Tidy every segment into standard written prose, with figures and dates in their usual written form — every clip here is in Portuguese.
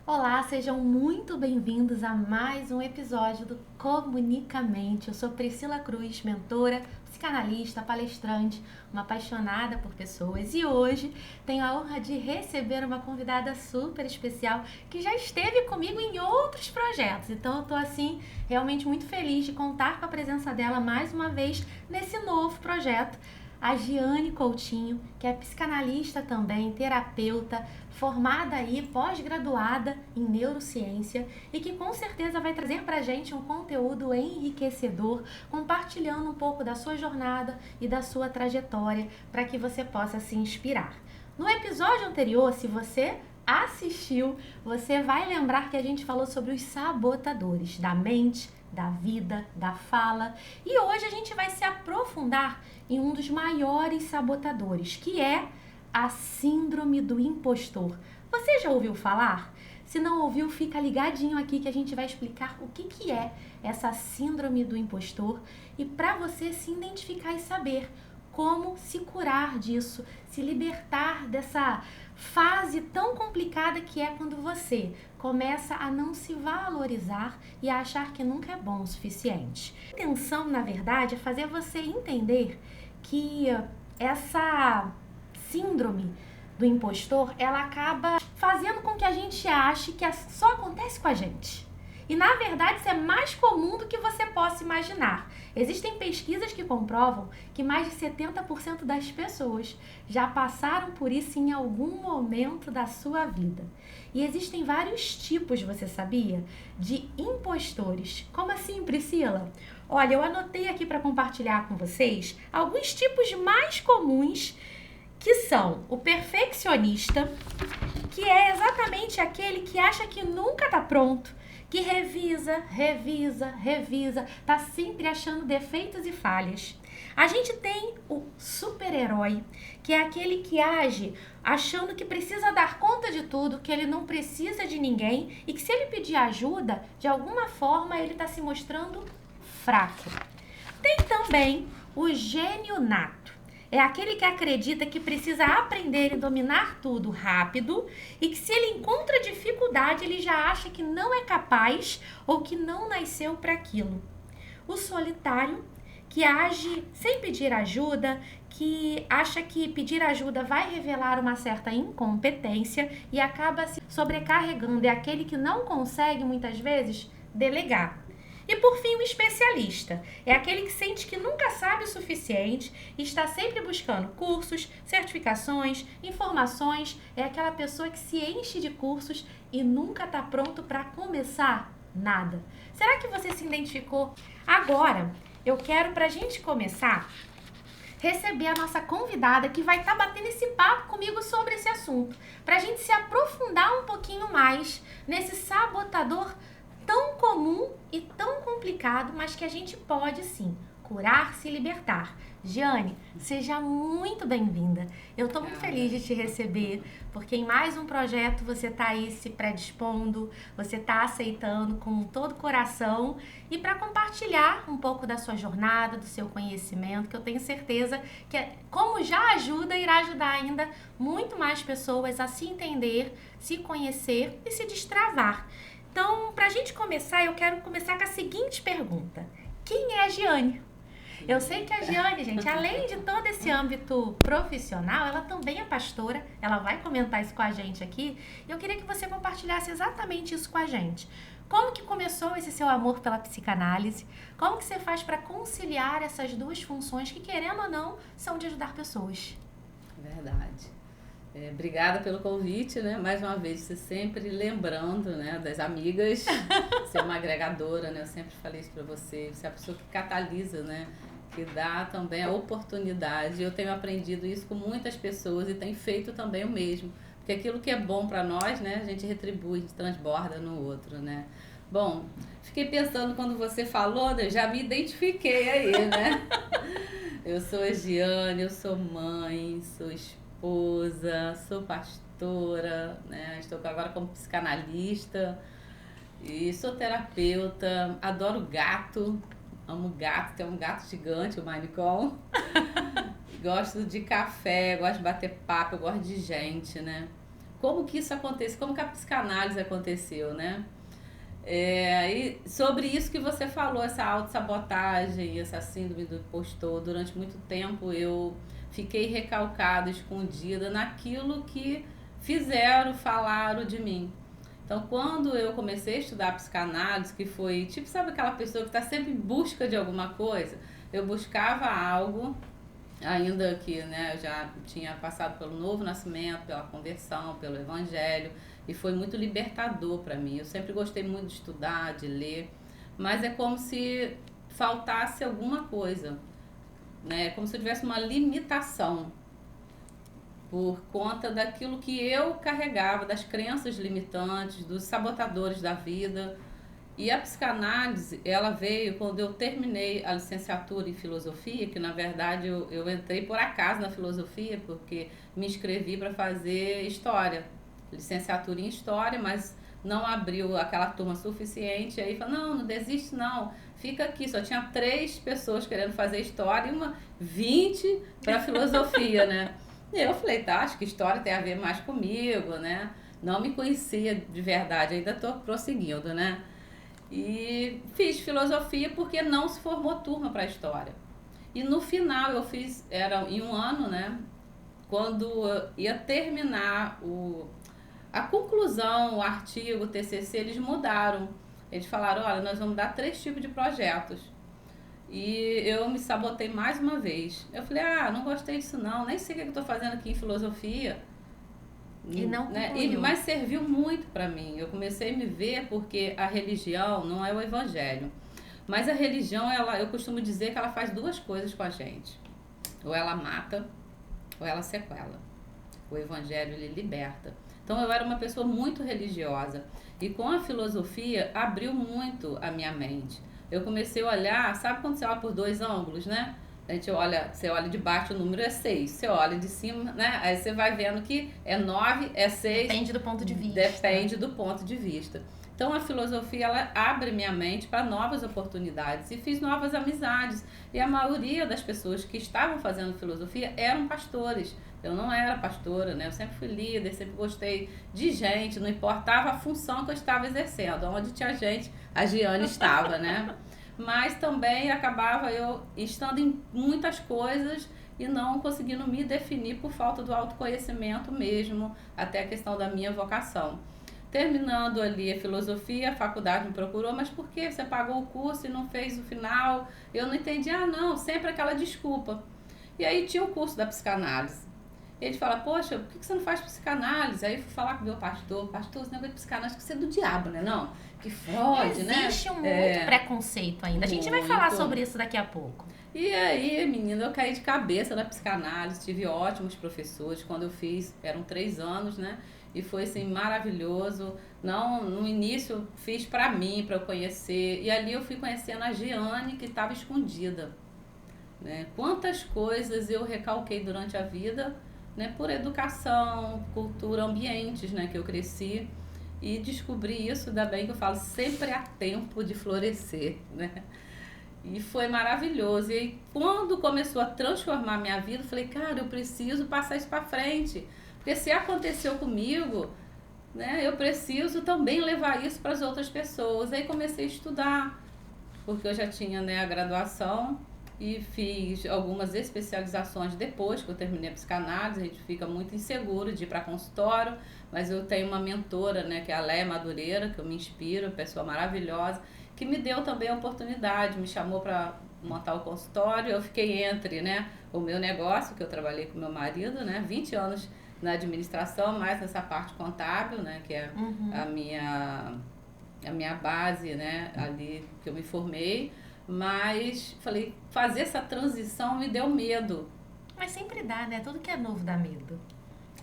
Olá, sejam muito bem-vindos a mais um episódio do Comunicamente. Eu sou Priscila Cruz, mentora, psicanalista, palestrante, uma apaixonada por pessoas e hoje tenho a honra de receber uma convidada super especial que já esteve comigo em outros projetos. Então eu tô assim realmente muito feliz de contar com a presença dela mais uma vez nesse novo projeto. A Giane Coutinho, que é psicanalista também, terapeuta, formada aí, pós-graduada em neurociência e que com certeza vai trazer pra gente um conteúdo enriquecedor, compartilhando um pouco da sua jornada e da sua trajetória para que você possa se inspirar. No episódio anterior, se você assistiu, você vai lembrar que a gente falou sobre os sabotadores da mente, da vida, da fala. E hoje a gente vai se aprofundar em um dos maiores sabotadores, que é a síndrome do impostor. Você já ouviu falar? Se não ouviu, fica ligadinho aqui que a gente vai explicar o que é essa síndrome do impostor e para você se identificar e saber como se curar disso, se libertar dessa fase tão complicada que é quando você começa a não se valorizar e a achar que nunca é bom o suficiente. A intenção, na verdade, é fazer você entender que essa síndrome do impostor, ela acaba fazendo com que a gente ache que só acontece com a gente. E na verdade isso é mais comum do que você possa imaginar. Existem pesquisas que comprovam que mais de 70% das pessoas já passaram por isso em algum momento da sua vida. E existem vários tipos, você sabia? De impostores. Como assim, Priscila? Olha, eu anotei aqui para compartilhar com vocês alguns tipos mais comuns que são o perfeccionista, que é exatamente aquele que acha que nunca tá pronto, que revisa, tá sempre achando defeitos e falhas. A gente tem o super-herói, que é aquele que age achando que precisa dar conta de tudo, que ele não precisa de ninguém e que se ele pedir ajuda, de alguma forma ele está se mostrando fraco. Tem também o gênio nato. É aquele que acredita que precisa aprender e dominar tudo rápido e que se ele encontra dificuldade, ele já acha que não é capaz ou que não nasceu para aquilo. O solitário, que age sem pedir ajuda, que acha que pedir ajuda vai revelar uma certa incompetência e acaba se sobrecarregando. É aquele que não consegue, muitas vezes, delegar. E por fim, o especialista. É aquele que sente que nunca sabe o suficiente e está sempre buscando cursos, certificações, informações. É aquela pessoa que se enche de cursos e nunca está pronto para começar nada. Será que você se identificou? Agora, eu quero, para a gente começar, receber a nossa convidada que vai estar batendo esse papo comigo sobre esse assunto, para a gente se aprofundar um pouquinho mais nesse sabotador tão comum e tão complicado, mas que a gente pode sim curar, se libertar. Giane, seja muito bem-vinda. Eu estou muito feliz de te receber, porque em mais um projeto você está aí se predispondo, você está aceitando com todo o coração e para compartilhar um pouco da sua jornada, do seu conhecimento, que eu tenho certeza que, como já ajuda, irá ajudar ainda muito mais pessoas a se entender, se conhecer e se destravar. Então, para a gente começar, eu quero começar com a seguinte pergunta. Quem é a Giane? Eu sei que a Giane, gente, além de todo esse âmbito profissional, ela também é pastora, ela vai comentar isso com a gente aqui. E eu queria que você compartilhasse exatamente isso com a gente. Como que começou esse seu amor pela psicanálise? Como que você faz para conciliar essas duas funções que, querendo ou não, são de ajudar pessoas? Verdade. Obrigada pelo convite, né? Mais uma vez, você sempre lembrando, né, das amigas, ser uma agregadora, né? Eu sempre falei isso para você, você é a pessoa que catalisa, né? Que dá também a oportunidade. Eu tenho aprendido isso com muitas pessoas e tenho feito também o mesmo. Porque aquilo que é bom para nós, né, a gente retribui, a gente transborda no outro, né? Bom, fiquei pensando quando você falou, né, já me identifiquei aí, né? Eu sou a Giane, eu sou mãe, sou esposa, sou pastora, né? Estou agora como psicanalista e sou terapeuta, adoro gato, amo gato, tem um gato gigante, o Manicom. Gosto de café, gosto de bater papo, eu gosto de gente, né? como que isso acontece, como que a psicanálise aconteceu, né? E sobre isso que você falou, essa autossabotagem, essa síndrome do impostor, durante muito tempo eu fiquei recalcada, escondida naquilo que fizeram, falaram de mim. Então, quando eu comecei a estudar psicanálise, que foi, tipo, sabe aquela pessoa que está sempre em busca de alguma coisa? Eu buscava algo, ainda que, né, eu já tinha passado pelo novo nascimento, pela conversão, pelo evangelho, e foi muito libertador para mim. Eu sempre gostei muito de estudar, de ler, mas é como se faltasse alguma coisa, né? Como se eu tivesse uma limitação por conta daquilo que eu carregava, das crenças limitantes, dos sabotadores da vida. E a psicanálise, ela veio quando eu terminei a licenciatura em filosofia, que na verdade eu entrei por acaso na filosofia, porque me inscrevi para fazer história, licenciatura em história, mas não abriu aquela turma suficiente. Aí falou, não desiste não, fica aqui. Só tinha 3 pessoas querendo fazer história e 20 para filosofia, né? E eu falei, tá, acho que história tem a ver mais comigo, né? Não me conhecia de verdade, ainda estou prosseguindo, né? E fiz filosofia porque não se formou turma para história. E no final eu fiz, era em um ano, né? Quando ia terminar a conclusão, o artigo, o TCC, eles mudaram. Eles falaram, olha, nós vamos dar 3 tipos de projetos. E eu me sabotei mais uma vez. Eu falei, não gostei disso não, nem sei o que eu estou fazendo aqui em filosofia. E não né? Mas serviu muito para mim. Eu comecei a me ver porque a religião não é o evangelho. Mas a religião, eu costumo dizer que ela faz 2 coisas com a gente. Ou ela mata, ou ela sequela. O evangelho, ele liberta. Então eu era uma pessoa muito religiosa. E com a filosofia, abriu muito a minha mente. Eu comecei a olhar, sabe quando você olha por 2 ângulos, né? Você olha de baixo, o número é 6. Você olha de cima, né? Aí você vai vendo que é 9, é 6. Depende do ponto de vista. Depende do ponto de vista. Então a filosofia, ela abre minha mente para novas oportunidades. E fiz novas amizades. E a maioria das pessoas que estavam fazendo filosofia eram pastores. Eu não era pastora, né? Eu sempre fui líder, sempre gostei de gente, não importava a função que eu estava exercendo. Onde tinha gente, a Giane estava, né? Mas também acabava eu estando em muitas coisas e não conseguindo me definir por falta do autoconhecimento mesmo, até a questão da minha vocação. Terminando ali a filosofia, a faculdade me procurou, mas por que você pagou o curso e não fez o final? Eu não entendi, não, sempre aquela desculpa. E aí tinha o curso da psicanálise. Ele fala, poxa, por que você não faz psicanálise? Aí eu fui falar com o meu pastor, esse negócio de psicanálise, que você é do diabo, né? Não, que Freud, né? Existe muito preconceito ainda. A gente vai falar sobre isso daqui a pouco. E aí, menina, eu caí de cabeça na psicanálise, tive ótimos professores. Quando eu fiz, eram 3 anos, né? E foi, assim, maravilhoso. Não, no início, fiz pra mim, pra eu conhecer. E ali eu fui conhecendo a Giane, que estava escondida, né? Quantas coisas eu recalquei durante a vida, né, por educação, cultura, ambientes, né, que eu cresci, e descobri isso, ainda bem que eu falo, sempre há tempo de florescer, né? E foi maravilhoso. E aí, quando começou a transformar minha vida, eu falei, cara, eu preciso passar isso para frente, porque se aconteceu comigo, né, eu preciso também levar isso para as outras pessoas. Aí comecei a estudar, porque eu já tinha, né, a graduação, e fiz algumas especializações depois que eu terminei a psicanálise. A gente fica muito inseguro de ir para consultório, mas eu tenho uma mentora, né, que é a Léia Madureira, que eu me inspiro, pessoa maravilhosa, que me deu também a oportunidade, me chamou para montar o consultório. Eu fiquei entre, né, o meu negócio, que eu trabalhei com meu marido, né, 20 anos na administração, mais nessa parte contábil, né, que é a minha base, né, ali que eu me formei. Mas falei, fazer essa transição me deu medo. Mas sempre dá, né? Tudo que é novo dá medo.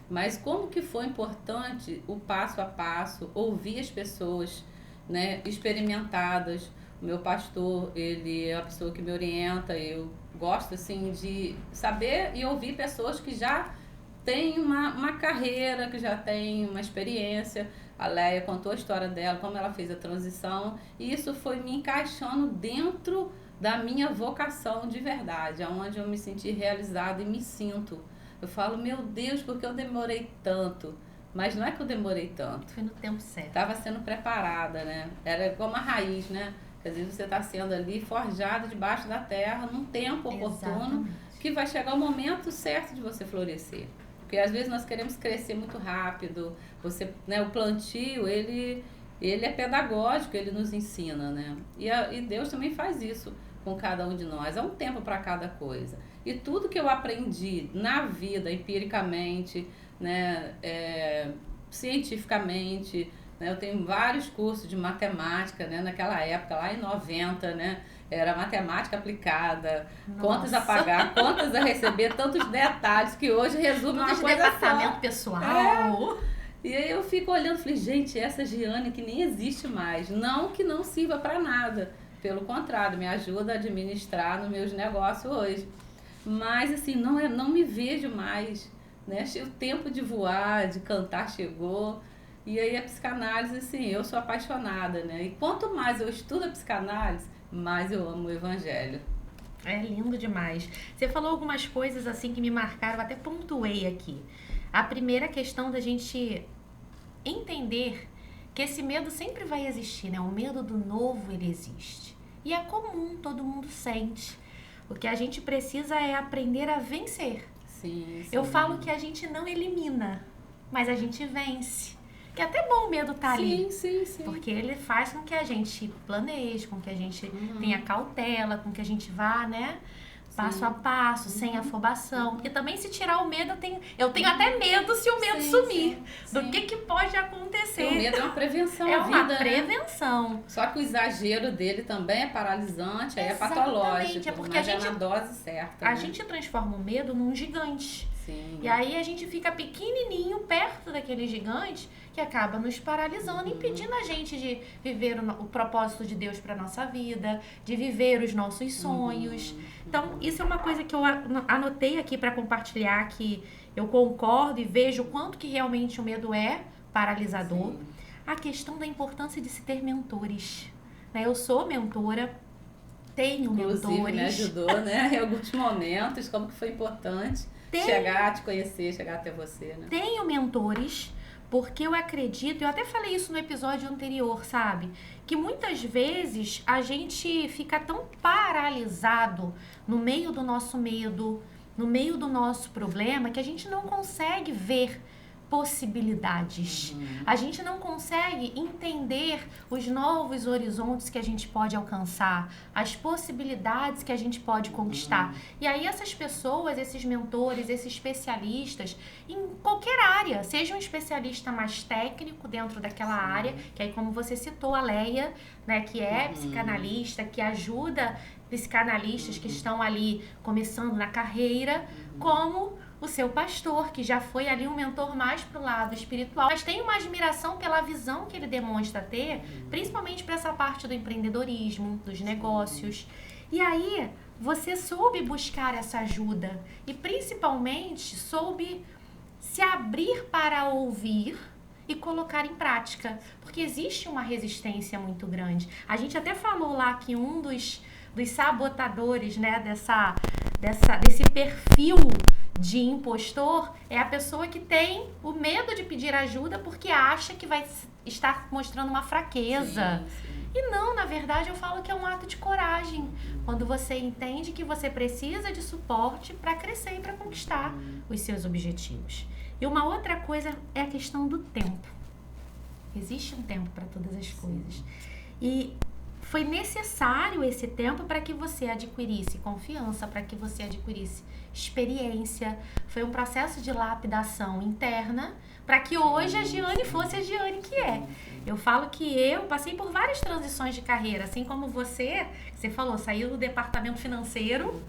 Mas como que foi importante o passo a passo, ouvir as pessoas, né, experimentadas. O meu pastor, ele é a pessoa que me orienta. Eu gosto, assim, de saber e ouvir pessoas que já têm uma carreira, que já têm uma experiência. A Léia contou a história dela, como ela fez a transição, e isso foi me encaixando dentro da minha vocação de verdade, onde eu me senti realizada e me sinto. Eu falo, meu Deus, por que eu demorei tanto, Mas não é que eu demorei tanto. Foi no tempo certo. Estava sendo preparada, né? Era como a raiz, né? Às vezes você está sendo ali forjado debaixo da terra num tempo oportuno. Exatamente. Que vai chegar o momento certo de você florescer. Porque às vezes nós queremos crescer muito rápido. Você, né, o plantio, ele é pedagógico, ele nos ensina, né? E Deus também faz isso com cada um de nós. Há um tempo para cada coisa. E tudo que eu aprendi na vida, empiricamente, né, cientificamente, né, eu tenho vários cursos de matemática, né, naquela época, lá em 90, né? Era matemática aplicada, Nossa. Contas a pagar, contas a receber, tantos detalhes que hoje resume uma coisa departamento só. pessoal. E aí eu fico olhando e falei, gente, essa Giane que nem existe mais. Não que não sirva para nada. Pelo contrário, me ajuda a administrar nos meus negócios hoje. Mas assim, não me vejo mais. Né? O tempo de voar, de cantar chegou. E aí a psicanálise, assim, eu sou apaixonada, né? E quanto mais eu estudo a psicanálise, mais eu amo o evangelho. É lindo demais. Você falou algumas coisas assim que me marcaram, eu até pontuei aqui. A primeira questão da gente entender que esse medo sempre vai existir, né? O medo do novo, ele existe. E é comum, todo mundo sente. O que a gente precisa é aprender a vencer. Sim. Eu falo que a gente não elimina, mas a gente vence. Que é até bom o medo estar ali. Sim. Porque ele faz com que a gente planeje, com que a gente tenha cautela, com que a gente vá, né? Passo a passo, sem afobação. Porque também se tirar o medo, eu tenho até medo se o medo sumir. Sim. Do que pode acontecer. O medo é uma prevenção à É vida, uma prevenção. Né? Só que o exagero dele também é paralisante, aí é Exatamente, patológico. é porque mas a gente- é na dose certa. A né? gente transforma o medo num gigante. Sim. E aí a gente fica pequenininho perto daquele gigante que acaba nos paralisando, impedindo a gente de viver o propósito de Deus para nossa vida, de viver os nossos sonhos. Então, isso é uma coisa que eu anotei aqui para compartilhar, que eu concordo e vejo o quanto que realmente o medo é paralisador. Sim. A questão da importância de se ter mentores. Né? Eu sou mentora, tenho Inclusive, mentores. me ajudou, né? Em alguns momentos, como que foi importante chegar a te conhecer, chegar até você, né? Tenho mentores, porque eu acredito, eu até falei isso no episódio anterior, sabe? Que muitas vezes a gente fica tão paralisado no meio do nosso medo, no meio do nosso problema, que a gente não consegue ver possibilidades. A gente não consegue entender os novos horizontes que a gente pode alcançar, as possibilidades que a gente pode conquistar. E aí essas pessoas, esses mentores, esses especialistas, em qualquer área, seja um especialista mais técnico dentro daquela área, que aí como você citou, a Leia, né, que é psicanalista, que ajuda psicanalistas que estão ali começando na carreira, como o seu pastor, que já foi ali um mentor mais pro lado espiritual, mas tem uma admiração pela visão que ele demonstra ter, principalmente para essa parte do empreendedorismo, dos negócios. E aí, você soube buscar essa ajuda e principalmente soube se abrir para ouvir e colocar em prática, porque existe uma resistência muito grande. A gente até falou lá que um dos sabotadores, né, desse perfil de impostor é a pessoa que tem o medo de pedir ajuda porque acha que vai estar mostrando uma fraqueza. Sim. E não, na verdade eu falo que é um ato de coragem. Quando você entende que você precisa de suporte para crescer e para conquistar os seus objetivos. E uma outra coisa é a questão do tempo. Existe um tempo para todas as coisas. E foi necessário esse tempo para que você adquirisse confiança, para que você adquirisse experiência. Foi um processo de lapidação interna para que hoje a Giane fosse a Giane que é. Eu falo que eu passei por várias transições de carreira, assim como você falou, saiu do departamento financeiro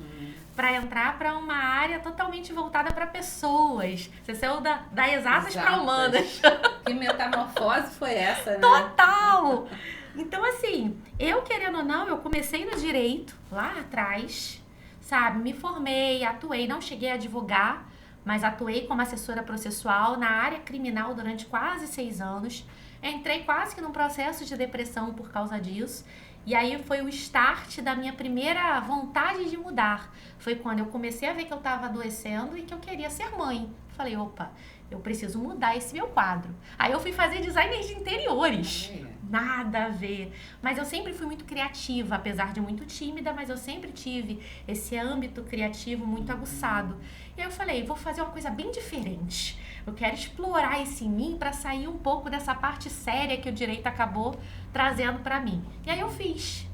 para entrar para uma área totalmente voltada para pessoas. Você saiu da exatas para humanas. Que metamorfose foi essa, né? Total! Então, assim, eu querendo ou não, eu comecei no direito lá atrás, sabe? Me formei, atuei, não cheguei a advogar, mas atuei como assessora processual na área criminal durante quase 6 anos. Entrei quase que num processo de depressão por causa disso. E aí foi o start da minha primeira vontade de mudar. Foi quando eu comecei a ver que eu estava adoecendo e que eu queria ser mãe. Falei, opa, eu preciso mudar esse meu quadro. Aí eu fui fazer designer de interiores. Nada a ver. Mas eu sempre fui muito criativa, apesar de muito tímida, mas eu sempre tive esse âmbito criativo muito aguçado. E aí eu falei, vou fazer uma coisa bem diferente. Eu quero explorar isso em mim para sair um pouco dessa parte séria que o direito acabou trazendo para mim. E aí eu fiz.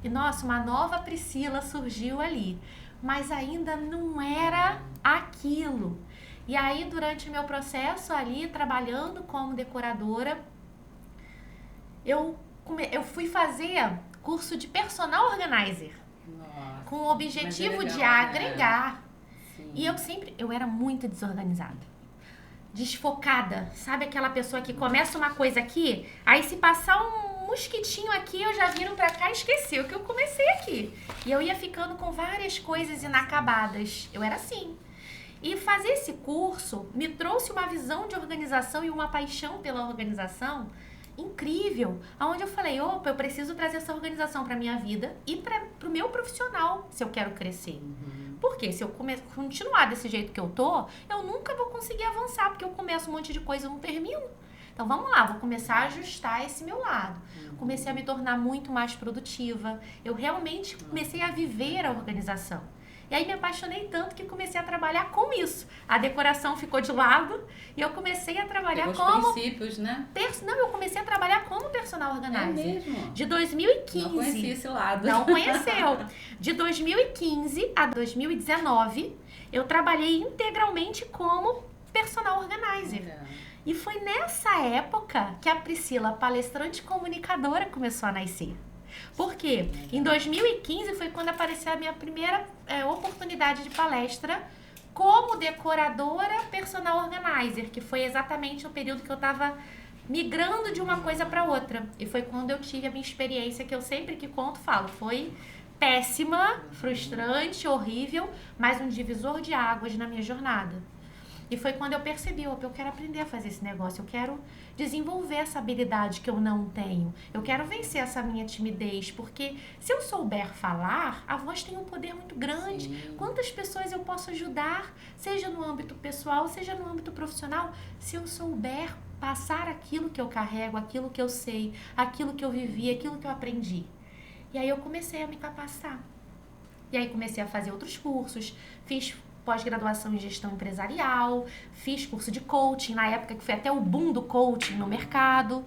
E nossa, uma nova Priscila surgiu ali. Mas ainda não era aquilo. E aí, durante o meu processo ali, trabalhando como decoradora, eu fui fazer curso de personal organizer. Nossa, com o objetivo de legal, agregar. Sim. E eu era muito desorganizada. Desfocada. Sabe aquela pessoa que começa uma coisa aqui, aí se passar um mosquitinho aqui, eu já viro pra cá e esqueci o que eu comecei aqui. E eu ia ficando com várias coisas inacabadas. Eu era assim. E fazer esse curso me trouxe uma visão de organização e uma paixão pela organização incrível, onde eu falei, opa, eu preciso trazer essa organização para minha vida e para o meu profissional, se eu quero crescer. Porque se eu continuar desse jeito que eu tô, eu nunca vou conseguir avançar, porque eu começo um monte de coisa e não termino. Então vamos lá, vou começar a ajustar esse meu lado. Comecei a me tornar muito mais produtiva. Eu realmente comecei a viver a organização. E aí me apaixonei tanto que comecei a trabalhar com isso. A decoração ficou de lado e eu comecei a trabalhar como... princípios, né? Não, eu comecei a trabalhar como personal organizer. É mesmo? De 2015. Não conhecia esse lado. Não conheceu. De 2015 a 2019, eu trabalhei integralmente como personal organizer. E foi nessa época que a Priscila, palestrante comunicadora, começou a nascer. Por quê? Em 2015 foi quando apareceu a minha primeira oportunidade de palestra como decoradora personal organizer, que foi exatamente o período que eu estava migrando de uma coisa para outra. E foi quando eu tive a minha experiência, que eu sempre que conto falo, foi péssima, frustrante, horrível, mas um divisor de águas na minha jornada. E foi quando eu percebi, opa, eu quero aprender a fazer esse negócio, eu quero desenvolver essa habilidade que eu não tenho, eu quero vencer essa minha timidez, porque se eu souber falar, a voz tem um poder muito grande. Sim. Quantas pessoas eu posso ajudar, seja no âmbito pessoal, seja no âmbito profissional, se eu souber passar aquilo que eu carrego, aquilo que eu sei, aquilo que eu vivi, aquilo que eu aprendi. E aí eu comecei a me capacitar. E aí comecei a fazer outros cursos, fiz pós-graduação em gestão empresarial, fiz curso de coaching, na época que foi até o boom do coaching no mercado.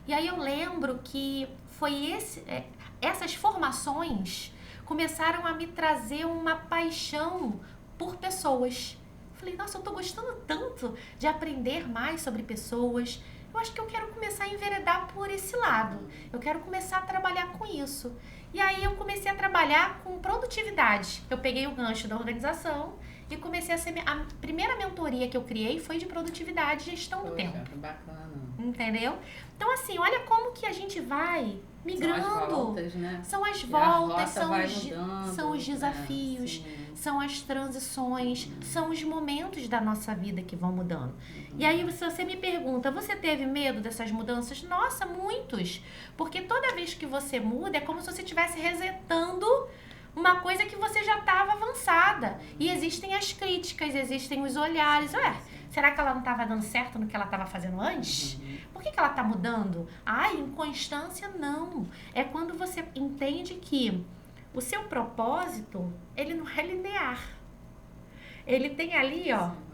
E aí eu lembro que foi essas formações começaram a me trazer uma paixão por pessoas. Falei, nossa, eu tô gostando tanto de aprender mais sobre pessoas. Eu acho que eu quero começar a enveredar por esse lado. Eu quero começar a trabalhar com isso. E aí eu comecei a trabalhar com produtividade. Eu peguei o gancho da organização e comecei a ser... A primeira mentoria que eu criei foi de produtividade e gestão do tempo. Que bacana. Entendeu? Então, assim, olha como que a gente vai migrando. São as voltas, né? São as voltas, mudando, são os desafios, são as transições, são os momentos da nossa vida que vão mudando. E aí, se você me pergunta, você teve medo dessas mudanças? Nossa, muitos! Porque toda vez que você muda, é como se você estivesse resetando uma coisa que você já estava avançada. E existem as críticas, existem os olhares. Será que ela não estava dando certo no que ela estava fazendo antes? Por que ela está mudando? Inconstância não. É quando você entende que o seu propósito, ele não é linear. Ele tem ali,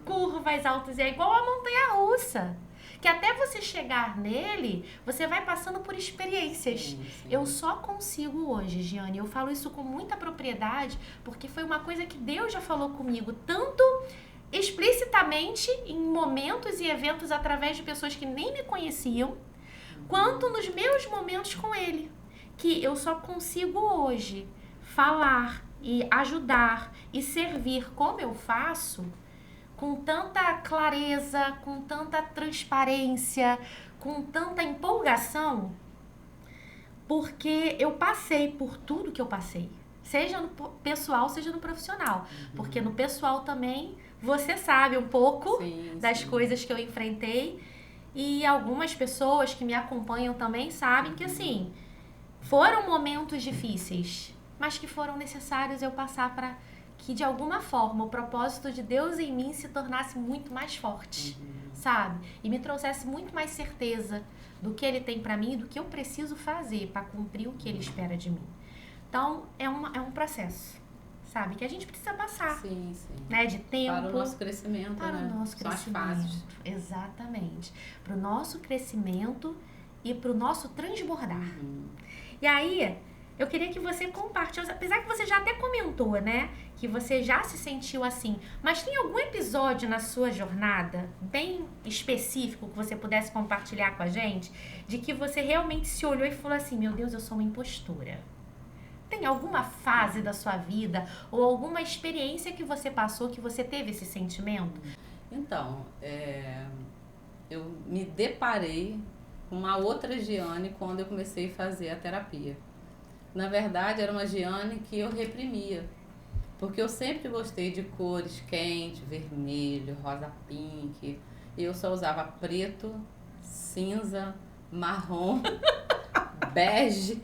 curvas altas, e é igual a montanha-russa. Que até você chegar nele, você vai passando por experiências. Sim. Eu só consigo hoje, Giane, eu falo isso com muita propriedade, porque foi uma coisa que Deus já falou comigo, tanto explicitamente em momentos e eventos através de pessoas que nem me conheciam, quanto nos meus momentos com Ele. Que eu só consigo hoje falar e ajudar e servir como eu faço, com tanta clareza, com tanta transparência, com tanta empolgação, porque eu passei por tudo que eu passei, seja no pessoal, seja no profissional, porque no pessoal também você sabe um pouco das coisas que eu enfrentei, e algumas pessoas que me acompanham também sabem que assim, foram momentos difíceis, mas que foram necessários eu passar para que de alguma forma o propósito de Deus em mim se tornasse muito mais forte, sabe? E me trouxesse muito mais certeza do que Ele tem pra mim e do que eu preciso fazer pra cumprir o que Ele espera de mim. Então, é um processo, sabe? Que a gente precisa passar, Sim. né? De tempo. Para o nosso crescimento, para né? o nosso São as crescimento. fases. Exatamente. Para o nosso crescimento e para o nosso transbordar. E aí, eu queria que você compartilhasse, apesar que você já até comentou, né? Que você já se sentiu assim. Mas tem algum episódio na sua jornada, bem específico, que você pudesse compartilhar com a gente? De que você realmente se olhou e falou assim, meu Deus, eu sou uma impostora. Tem alguma fase da sua vida ou alguma experiência que você passou que você teve esse sentimento? Então, eu me deparei com uma outra Giane quando eu comecei a fazer a terapia. Na verdade, era uma Giane que eu reprimia, porque eu sempre gostei de cores quentes, vermelho, rosa pink, e eu só usava preto, cinza, marrom, bege.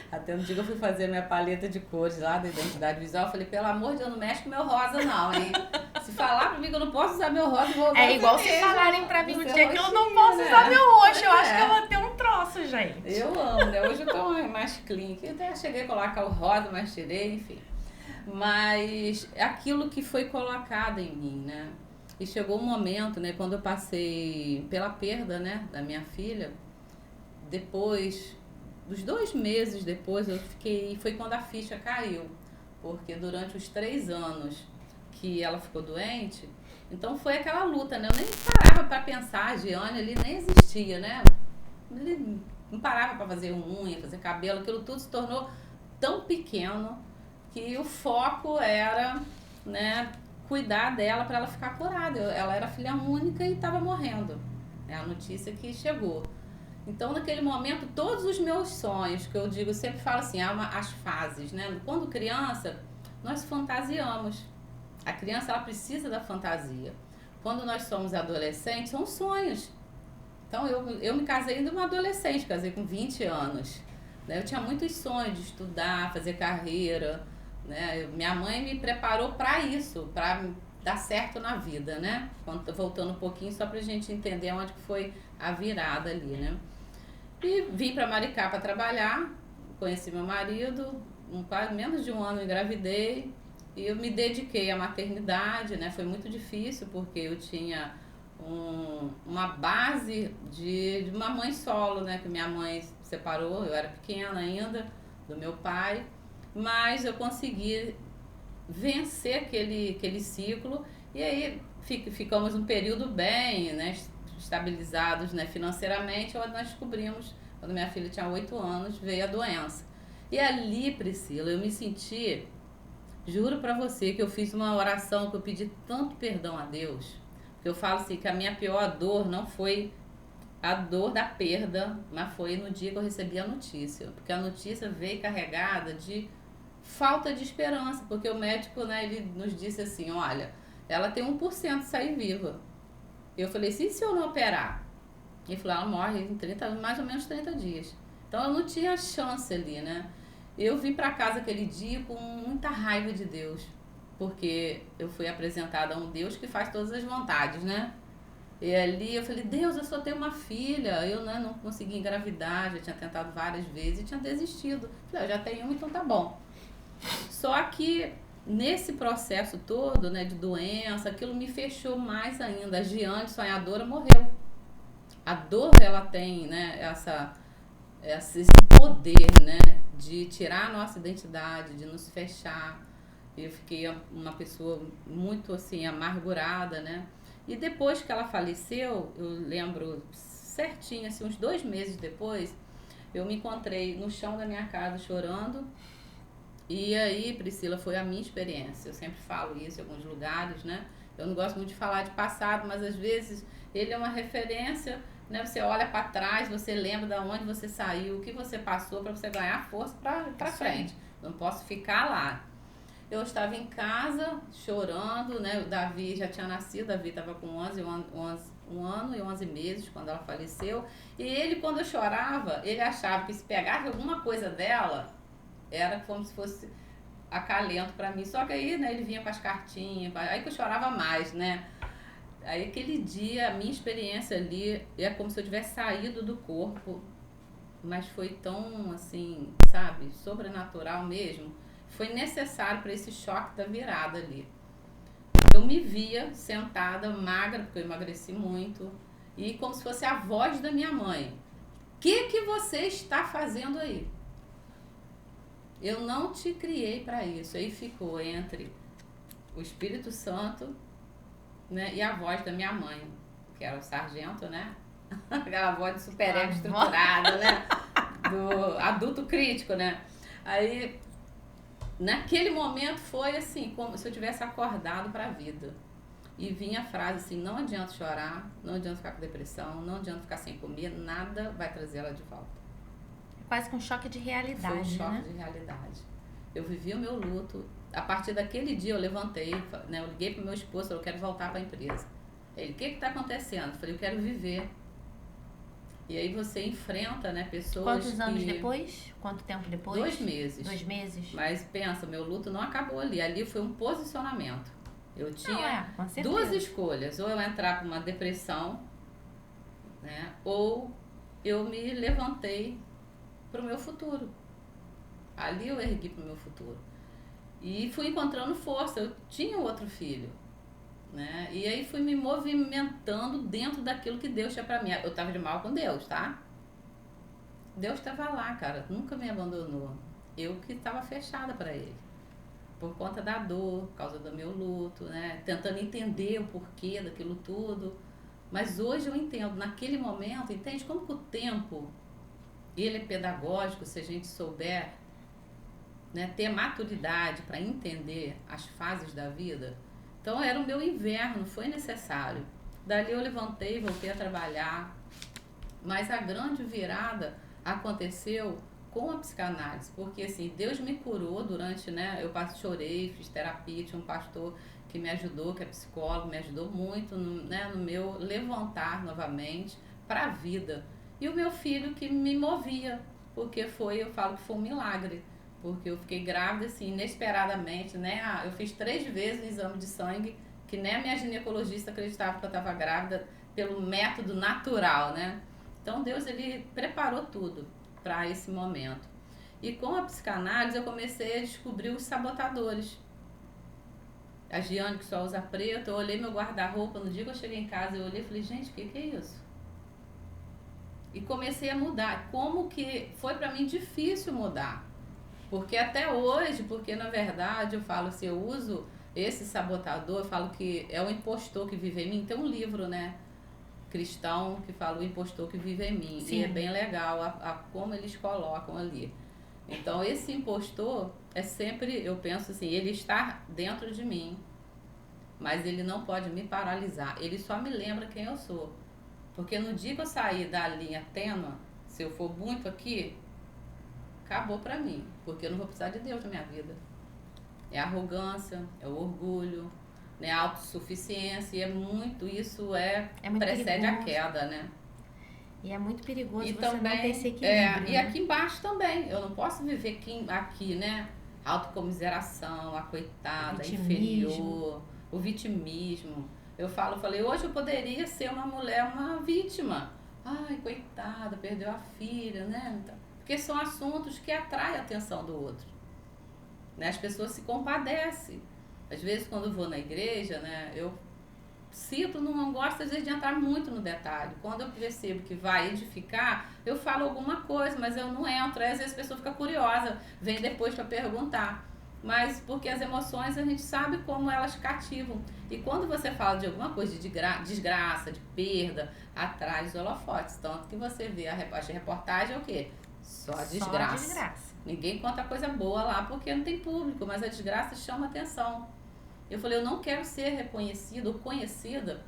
Até no dia que eu fui fazer minha paleta de cores lá da identidade visual, eu falei, pelo amor de Deus, não mexe com meu rosa não, hein? Se falar pra mim que eu não posso usar meu rosa, eu vou usar igual se falarem pra mim um dia que eu não posso usar meu roxo, eu acho que eu vou ter um troço, gente. Eu amo, né? Hoje eu tô mais clean, que até cheguei a colocar o rosa, mas tirei, enfim. Mas aquilo que foi colocado em mim, né? E chegou um momento, né, quando eu passei pela perda, né, da minha filha, depois, dos 2 meses depois, foi quando a ficha caiu, porque durante os 3 anos que ela ficou doente, então foi aquela luta, né, eu nem parava para pensar, a Giane ali nem existia, né, ele não parava para fazer unha, fazer cabelo, aquilo tudo se tornou tão pequeno que o foco era, né, cuidar dela para ela ficar curada. Ela era filha única e estava morrendo. É a notícia que chegou. Então, naquele momento, todos os meus sonhos, que eu digo, eu sempre falo assim, as fases, né? Quando criança, nós fantasiamos. A criança, ela precisa da fantasia. Quando nós somos adolescentes, são sonhos. Então, eu me casei ainda uma adolescente, casei com 20 anos. Né? Eu tinha muitos sonhos de estudar, fazer carreira, né? Minha mãe me preparou para isso, para dar certo na vida, né? Voltando um pouquinho, só pra gente entender onde que foi a virada ali, né? E vim para Maricá para trabalhar, conheci meu marido, menos de um ano engravidei, e eu me dediquei à maternidade, né? Foi muito difícil, porque eu tinha uma base de uma mãe solo, né? Que minha mãe se separou, eu era pequena ainda, do meu pai, mas eu consegui vencer aquele ciclo, e aí ficamos um período bem, né, estabilizados, né, financeiramente, onde nós descobrimos, quando minha filha tinha 8 anos, veio a doença. E ali, Priscila, eu me senti, juro pra você, que eu fiz uma oração, que eu pedi tanto perdão a Deus, que eu falo assim, que a minha pior dor não foi a dor da perda, mas foi no dia que eu recebi a notícia, porque a notícia veio carregada de falta de esperança, porque o médico, né, ele nos disse assim, olha, ela tem 1% de sair viva. Eu falei assim, e se eu não operar? Ele falou, ela morre em mais ou menos 30 dias. Então eu não tinha chance ali, né? Eu vim para casa aquele dia com muita raiva de Deus, porque eu fui apresentada a um Deus que faz todas as vontades, né? E ali eu falei, Deus, eu só tenho uma filha, eu, né, não consegui engravidar, já tinha tentado várias vezes e tinha desistido. Falei, eu já tenho uma, então tá bom. Só que nesse processo todo, né, de doença, aquilo me fechou mais ainda. A Giane sonhadora morreu. A dor, ela tem, né, esse poder, né, de tirar a nossa identidade, de nos fechar. Eu fiquei uma pessoa muito assim amargurada, né? E depois que ela faleceu, eu lembro certinho, assim, uns 2 meses depois, eu me encontrei no chão da minha casa chorando. E aí, Priscila, foi a minha experiência. Eu sempre falo isso em alguns lugares, né? Eu não gosto muito de falar de passado, mas às vezes ele é uma referência, né? Você olha para trás, você lembra de onde você saiu, o que você passou para você ganhar força para frente. Não posso ficar lá. Eu estava em casa chorando, né? O Davi já tinha nascido, o Davi estava com 1 ano e 11 meses quando ela faleceu. E ele, quando eu chorava, ele achava que se pegasse alguma coisa dela, era como se fosse acalento pra mim. Só que aí, né, ele vinha com as cartinhas, aí que eu chorava mais, né? Aí aquele dia, a minha experiência ali é como se eu tivesse saído do corpo, mas foi tão, assim, sabe, sobrenatural mesmo. Foi necessário para esse choque da virada ali. Eu me via sentada, magra, porque eu emagreci muito, e como se fosse a voz da minha mãe. O que você está fazendo aí? Eu não te criei para isso. Aí ficou entre o Espírito Santo, né, e a voz da minha mãe, que era o sargento, né? Aquela voz de super-ego estruturada, né? Do adulto crítico, né? Aí, naquele momento foi assim, como se eu tivesse acordado para a vida. E vinha a frase assim, não adianta chorar, não adianta ficar com depressão, não adianta ficar sem comer, nada vai trazer ela de volta. Quase que um choque de realidade, foi um choque, né? de realidade. Eu vivi o meu luto. A partir daquele dia eu levantei, né, eu liguei pro meu esposo, eu quero voltar para a empresa. Ele, o que está acontecendo? Eu falei, eu quero viver. E aí você enfrenta, né, pessoas. Quantos anos depois? Quanto tempo depois? 2 meses. 2 meses. Mas pensa, meu luto não acabou ali. Ali foi um posicionamento. Eu tinha com certeza. 2 escolhas. Ou eu entrar com uma depressão, né, ou eu me levantei para o meu futuro. Ali eu ergui para o meu futuro. E fui encontrando força. Eu tinha outro filho, né? E aí fui me movimentando dentro daquilo que Deus tinha para mim. Eu tava de mal com Deus, tá? Deus estava lá, cara. Nunca me abandonou. Eu que estava fechada para Ele. Por conta da dor, por causa do meu luto, né? Tentando entender o porquê daquilo tudo. Mas hoje eu entendo. Naquele momento, entende como que o tempo, ele é pedagógico, se a gente souber, né, ter maturidade para entender as fases da vida. Então era o meu inverno, foi necessário. Dali eu levantei, voltei a trabalhar, mas a grande virada aconteceu com a psicanálise, porque assim, Deus me curou durante, né, eu chorei, fiz terapia, tinha um pastor que me ajudou, que é psicólogo, me ajudou muito no meu levantar novamente para a vida. E o meu filho que me movia, porque eu falo que foi um milagre. Porque eu fiquei grávida, assim, inesperadamente, né? Eu fiz 3 vezes o exame de sangue, que nem a minha ginecologista acreditava que eu estava grávida, pelo método natural, né? Então, Deus, ele preparou tudo para esse momento. E com a psicanálise, eu comecei a descobrir os sabotadores. A Giane, que só usa preto, eu olhei meu guarda-roupa, no dia que eu cheguei em casa, eu olhei e falei, gente, o que é isso? E comecei a mudar. Como que foi para mim difícil mudar? Porque até hoje, porque na verdade eu falo, se eu uso esse sabotador, eu falo que é o impostor que vive em mim. Tem um livro, né, cristão, que fala o impostor que vive em mim. Sim. E é bem legal a como eles colocam ali. Então esse impostor é sempre, eu penso assim, ele está dentro de mim, mas ele não pode me paralisar. Ele só me lembra quem eu sou. Porque no dia que eu sair da linha tênue, se eu for muito aqui, acabou pra mim, porque eu não vou precisar de Deus na minha vida. É a arrogância, é o orgulho, né, a autossuficiência, e é muito, isso muito precede perigoso. A queda, né? E é muito perigoso e você também, não ter esse equilíbrio. E aqui embaixo também, eu não posso viver aqui, né, autocomiseração, a coitada, a inferior, o vitimismo. Eu falei, hoje eu poderia ser uma mulher, uma vítima. Ai, coitada, perdeu a filha, né? Porque são assuntos que atraem a atenção do outro. Né? As pessoas se compadecem. Às vezes, quando eu vou na igreja, né, eu cito, não gosto às vezes de entrar muito no detalhe. Quando eu percebo que vai edificar, eu falo alguma coisa, mas eu não entro. Aí, às vezes a pessoa fica curiosa, vem depois para perguntar. Mas porque as emoções, a gente sabe como elas cativam. E quando você fala de alguma coisa de desgraça, de perda, atrai os holofotes. Tanto que você vê a reportagem é o quê? Só desgraça. Ninguém conta coisa boa lá porque não tem público, mas a desgraça chama atenção. Eu falei, eu não quero ser reconhecida ou conhecida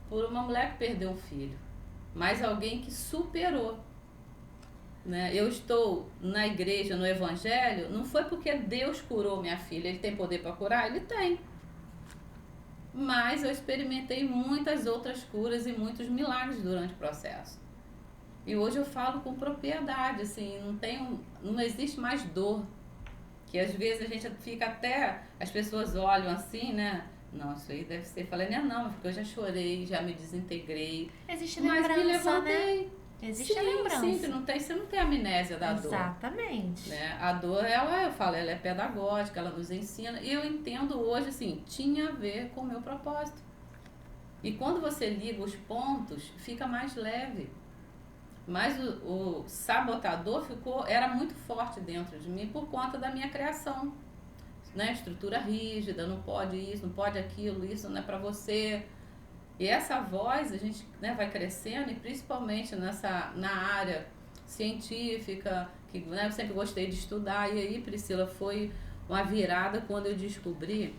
por uma mulher que perdeu um filho, mas alguém que superou. Né? Eu estou na igreja, no evangelho, não foi porque Deus curou minha filha. Ele tem poder para curar? Ele tem. Mas eu experimentei muitas outras curas e muitos milagres durante o processo. E hoje eu falo com propriedade, assim, não existe mais dor. Que às vezes a gente fica até, as pessoas olham assim, né? Não, isso aí deve ser. Falei, não, porque eu já chorei, já me desintegrei. Existe Mas me lembrança, né? levantei. Existe a Sim, lembrança. sim, você não tem amnésia da dor. Exatamente. Né? A dor, eu falo, ela é pedagógica, ela nos ensina. E eu entendo hoje, assim, tinha a ver com o meu propósito. E quando você liga os pontos, fica mais leve. Mas o sabotador era muito forte dentro de mim por conta da minha criação. Né? Estrutura rígida, não pode isso, não pode aquilo, isso não é pra você. E essa voz, a gente, né, vai crescendo, e principalmente na área científica, que, né, eu sempre gostei de estudar. E aí, Priscila, foi uma virada quando eu descobri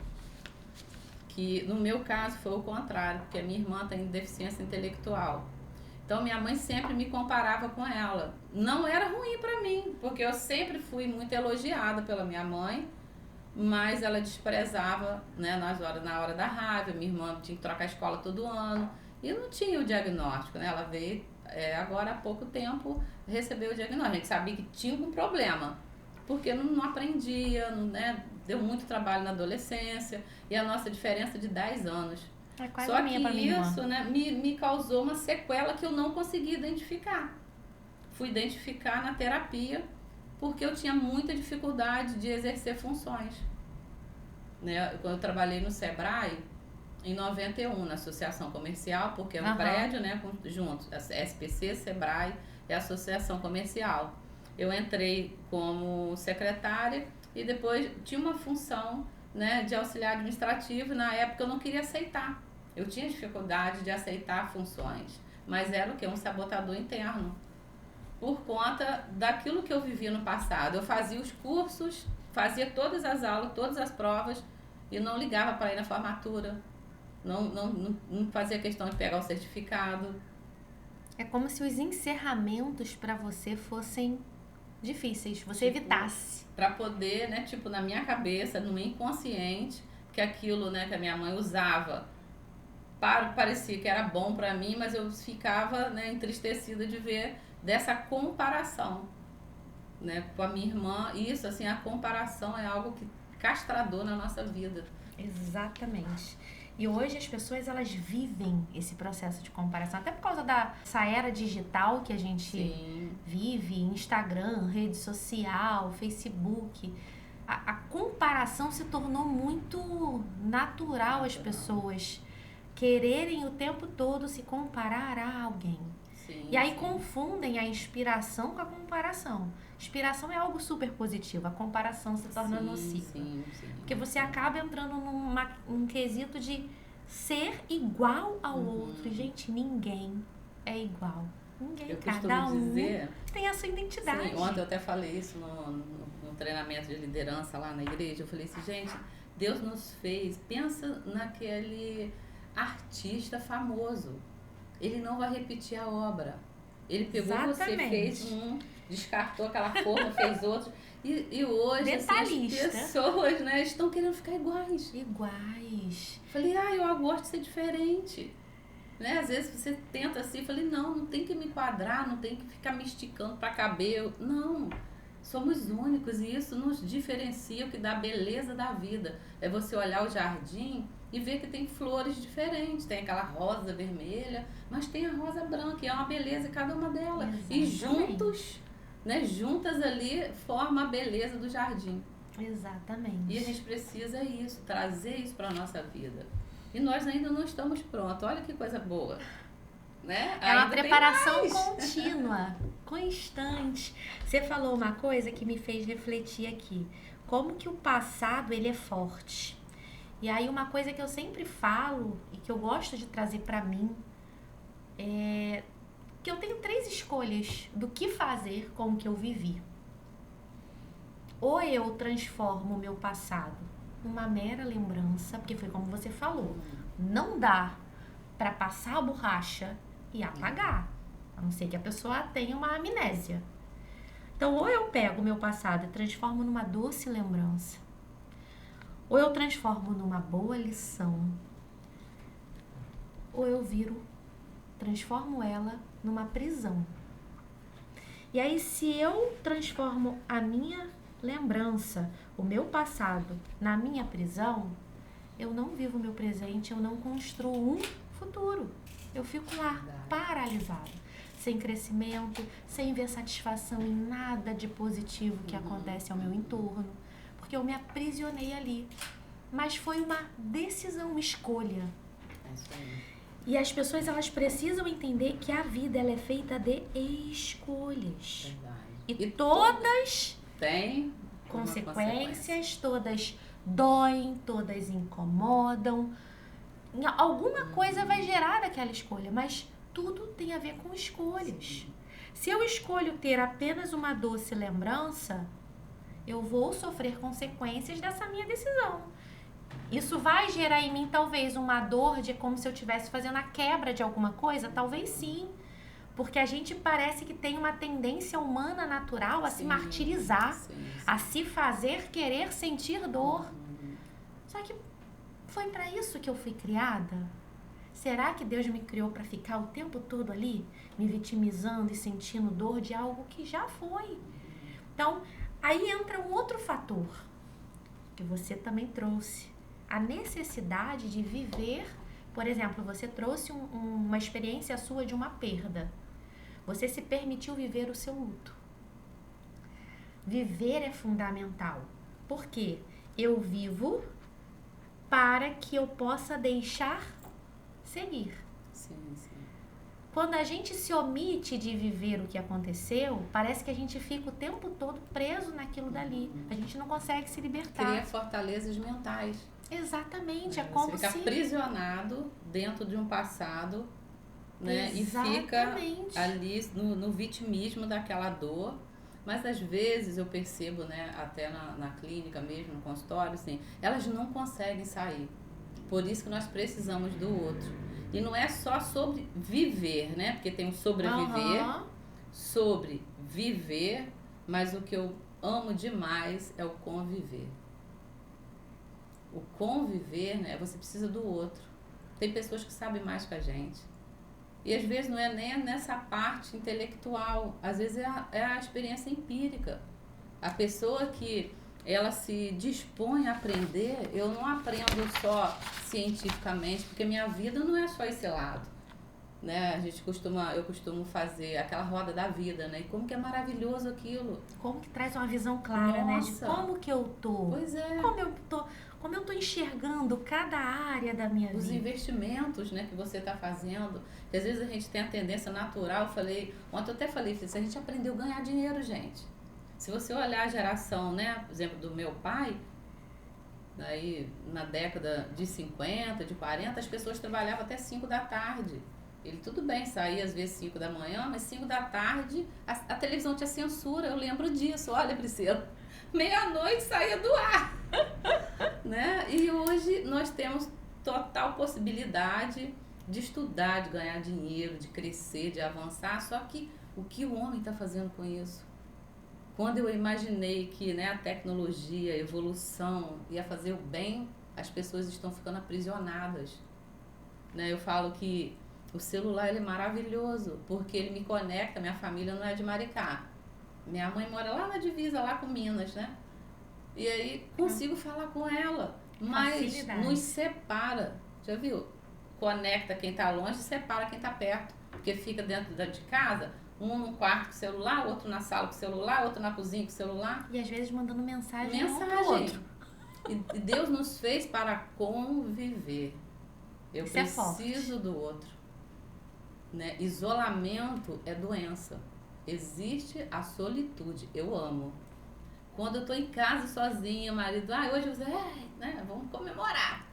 que, no meu caso, foi o contrário, porque a minha irmã tem deficiência intelectual. Então, minha mãe sempre me comparava com ela. Não era ruim pra mim, porque eu sempre fui muito elogiada pela minha mãe, mas ela desprezava, né, na hora da raiva. Minha irmã tinha que trocar a escola todo ano e não tinha o diagnóstico, né? Ela veio agora há pouco tempo receber o diagnóstico. A gente sabia que tinha um problema, porque não aprendia, né? Deu muito trabalho na adolescência, e a nossa diferença de 10 anos. É quase Só a minha que pra minha isso, irmã. né, me causou uma sequela que eu não consegui identificar. Fui identificar na terapia, porque eu tinha muita dificuldade de exercer funções. Né? Quando eu trabalhei no Sebrae, em 91, na Associação Comercial, porque é um prédio, né, juntos, SPC, Sebrae e Associação Comercial. Eu entrei como secretária e depois tinha uma função, né, de auxiliar administrativo. Na época eu não queria aceitar. Eu tinha dificuldade de aceitar funções, mas era o quê? Um sabotador interno. Por conta daquilo que eu vivia no passado. Eu fazia os cursos, fazia todas as aulas, todas as provas, e não ligava para ir na formatura. Não fazia questão de pegar o certificado. É como se os encerramentos para você fossem difíceis, você evitasse. Para poder, né, tipo, na minha cabeça, no meu inconsciente, que aquilo, né, que a minha mãe usava, parecia que era bom para mim, mas eu ficava, né, entristecida de ver dessa comparação, né, com a minha irmã. Isso, assim, a comparação é algo que castrador na nossa vida. Exatamente. E hoje as pessoas, elas vivem esse processo de comparação, até por causa dessa era digital que a gente vive, Instagram, rede social, Facebook. A comparação se tornou muito natural, as pessoas quererem o tempo todo se comparar a alguém. E aí confundem a inspiração com a comparação. Inspiração é algo super positivo, a comparação se torna nociva. Porque você acaba entrando num quesito de ser igual ao outro. Gente, ninguém é igual. Ninguém, cada um tem a sua identidade. Sim, ontem eu até falei isso no treinamento de liderança lá na igreja. Eu falei assim, gente, Deus nos fez, pensa naquele artista famoso. Ele não vai repetir a obra. Ele pegou você, fez descartou aquela forma, fez outro. E hoje assim, as pessoas, né, estão querendo ficar iguais. Falei, eu gosto de ser diferente. Né? Às vezes você tenta assim, falei, não tem que me enquadrar, não tem que ficar me esticando para caber. Não, somos únicos e isso nos diferencia, o que dá a beleza da vida. É você olhar o jardim e ver que tem flores diferentes. Tem aquela rosa vermelha, mas tem a rosa branca, e é uma beleza cada uma delas. E juntos, né, juntas ali, forma a beleza do jardim. Exatamente. E a gente precisa isso, trazer isso para a nossa vida. E nós ainda não estamos prontos. Olha que coisa boa. Né? É uma preparação contínua, constante. Você falou uma coisa que me fez refletir aqui. Como que o passado, ele é forte. E aí uma coisa que eu sempre falo e que eu gosto de trazer pra mim é que eu tenho 3 escolhas do que fazer com o que eu vivi. Ou eu transformo o meu passado numa mera lembrança, porque foi como você falou, não dá pra passar a borracha e apagar, a não ser que a pessoa tenha uma amnésia. Então, ou eu pego o meu passado e transformo numa doce lembrança, ou eu transformo numa boa lição, ou eu transformo ela numa prisão. E aí, se eu transformo a minha lembrança, o meu passado na minha prisão, eu não vivo o meu presente, eu não construo um futuro. Eu fico lá, paralisada, sem crescimento, sem ver satisfação em nada de positivo que acontece ao meu entorno, porque eu me aprisionei ali. Mas foi uma decisão, uma escolha. É isso aí. E as pessoas, elas precisam entender que a vida, ela é feita de escolhas. Verdade. E todas tem consequências, todas doem, todas incomodam. Alguma coisa vai gerar daquela escolha, mas tudo tem a ver com escolhas. Se eu escolho ter apenas uma doce lembrança, eu vou sofrer consequências dessa minha decisão. Isso vai gerar em mim talvez uma dor de como se eu estivesse fazendo a quebra de alguma coisa? Talvez sim. Porque a gente parece que tem uma tendência humana natural a se martirizar, a se fazer querer sentir dor. Só que foi para isso que eu fui criada? Será que Deus me criou para ficar o tempo todo ali, me vitimizando e sentindo dor de algo que já foi? Então, aí entra um outro fator que você também trouxe. A necessidade de viver, por exemplo, você trouxe uma experiência sua de uma perda. Você se permitiu viver o seu luto. Viver é fundamental. Por quê? Eu vivo para que eu possa deixar seguir. Sim. Quando a gente se omite de viver o que aconteceu, parece que a gente fica o tempo todo preso naquilo dali. A gente não consegue se libertar. Cria fortalezas mentais. Exatamente, é como você fica se... aprisionado dentro de um passado, né? Exatamente. E fica ali no vitimismo daquela dor. Mas às vezes eu percebo, né, até na clínica mesmo, no consultório, assim, elas não conseguem sair. Por isso que nós precisamos do outro. E não é só sobre viver, né? Porque tem o sobreviver, sobre viver, mas o que eu amo demais é o conviver. O conviver, né? Você precisa do outro. Tem pessoas que sabem mais que a gente. E às vezes não é nem nessa parte intelectual. Às vezes é a experiência empírica. A pessoa que ela se dispõe a aprender, eu não aprendo só cientificamente, porque minha vida não é só esse lado. Né? Eu costumo fazer aquela roda da vida, né? E como que é maravilhoso aquilo. Como que traz uma visão clara, né? De como que eu tô. Pois é. Como eu tô enxergando cada área da minha vida. Os investimentos, né, que você está fazendo. Que às vezes a gente tem a tendência natural. Ontem eu até falei, se a gente aprendeu a ganhar dinheiro, gente. Se você olhar a geração, né, por exemplo, do meu pai, aí na década de 50, de 40, as pessoas trabalhavam até 5 da tarde. Ele tudo bem, saía às vezes 5 da manhã, mas 5 da tarde a televisão tinha censura, eu lembro disso. Olha, Priscila, meia-noite saía do ar. Né? E hoje nós temos total possibilidade de estudar, de ganhar dinheiro, de crescer, de avançar. Só que o que o homem está fazendo com isso? Quando eu imaginei que, né, a tecnologia, a evolução ia fazer o bem, as pessoas estão ficando aprisionadas. Né? Eu falo que o celular ele é maravilhoso, porque ele me conecta, minha família não é de Maricá. Minha mãe mora lá na divisa, lá com Minas, né? E aí consigo falar com ela, mas nos separa. Já viu? Conecta quem está longe e separa quem está perto. Porque fica dentro de casa, um no quarto com o celular, outro na sala com o celular, outro na cozinha com o celular. E às vezes mandando mensagem um pro outro. E Deus nos fez para conviver. Eu preciso do outro. Né? Isolamento é doença. Existe a solitude. Eu amo. Quando eu tô em casa sozinha, marido, hoje você, né, vamos comemorar.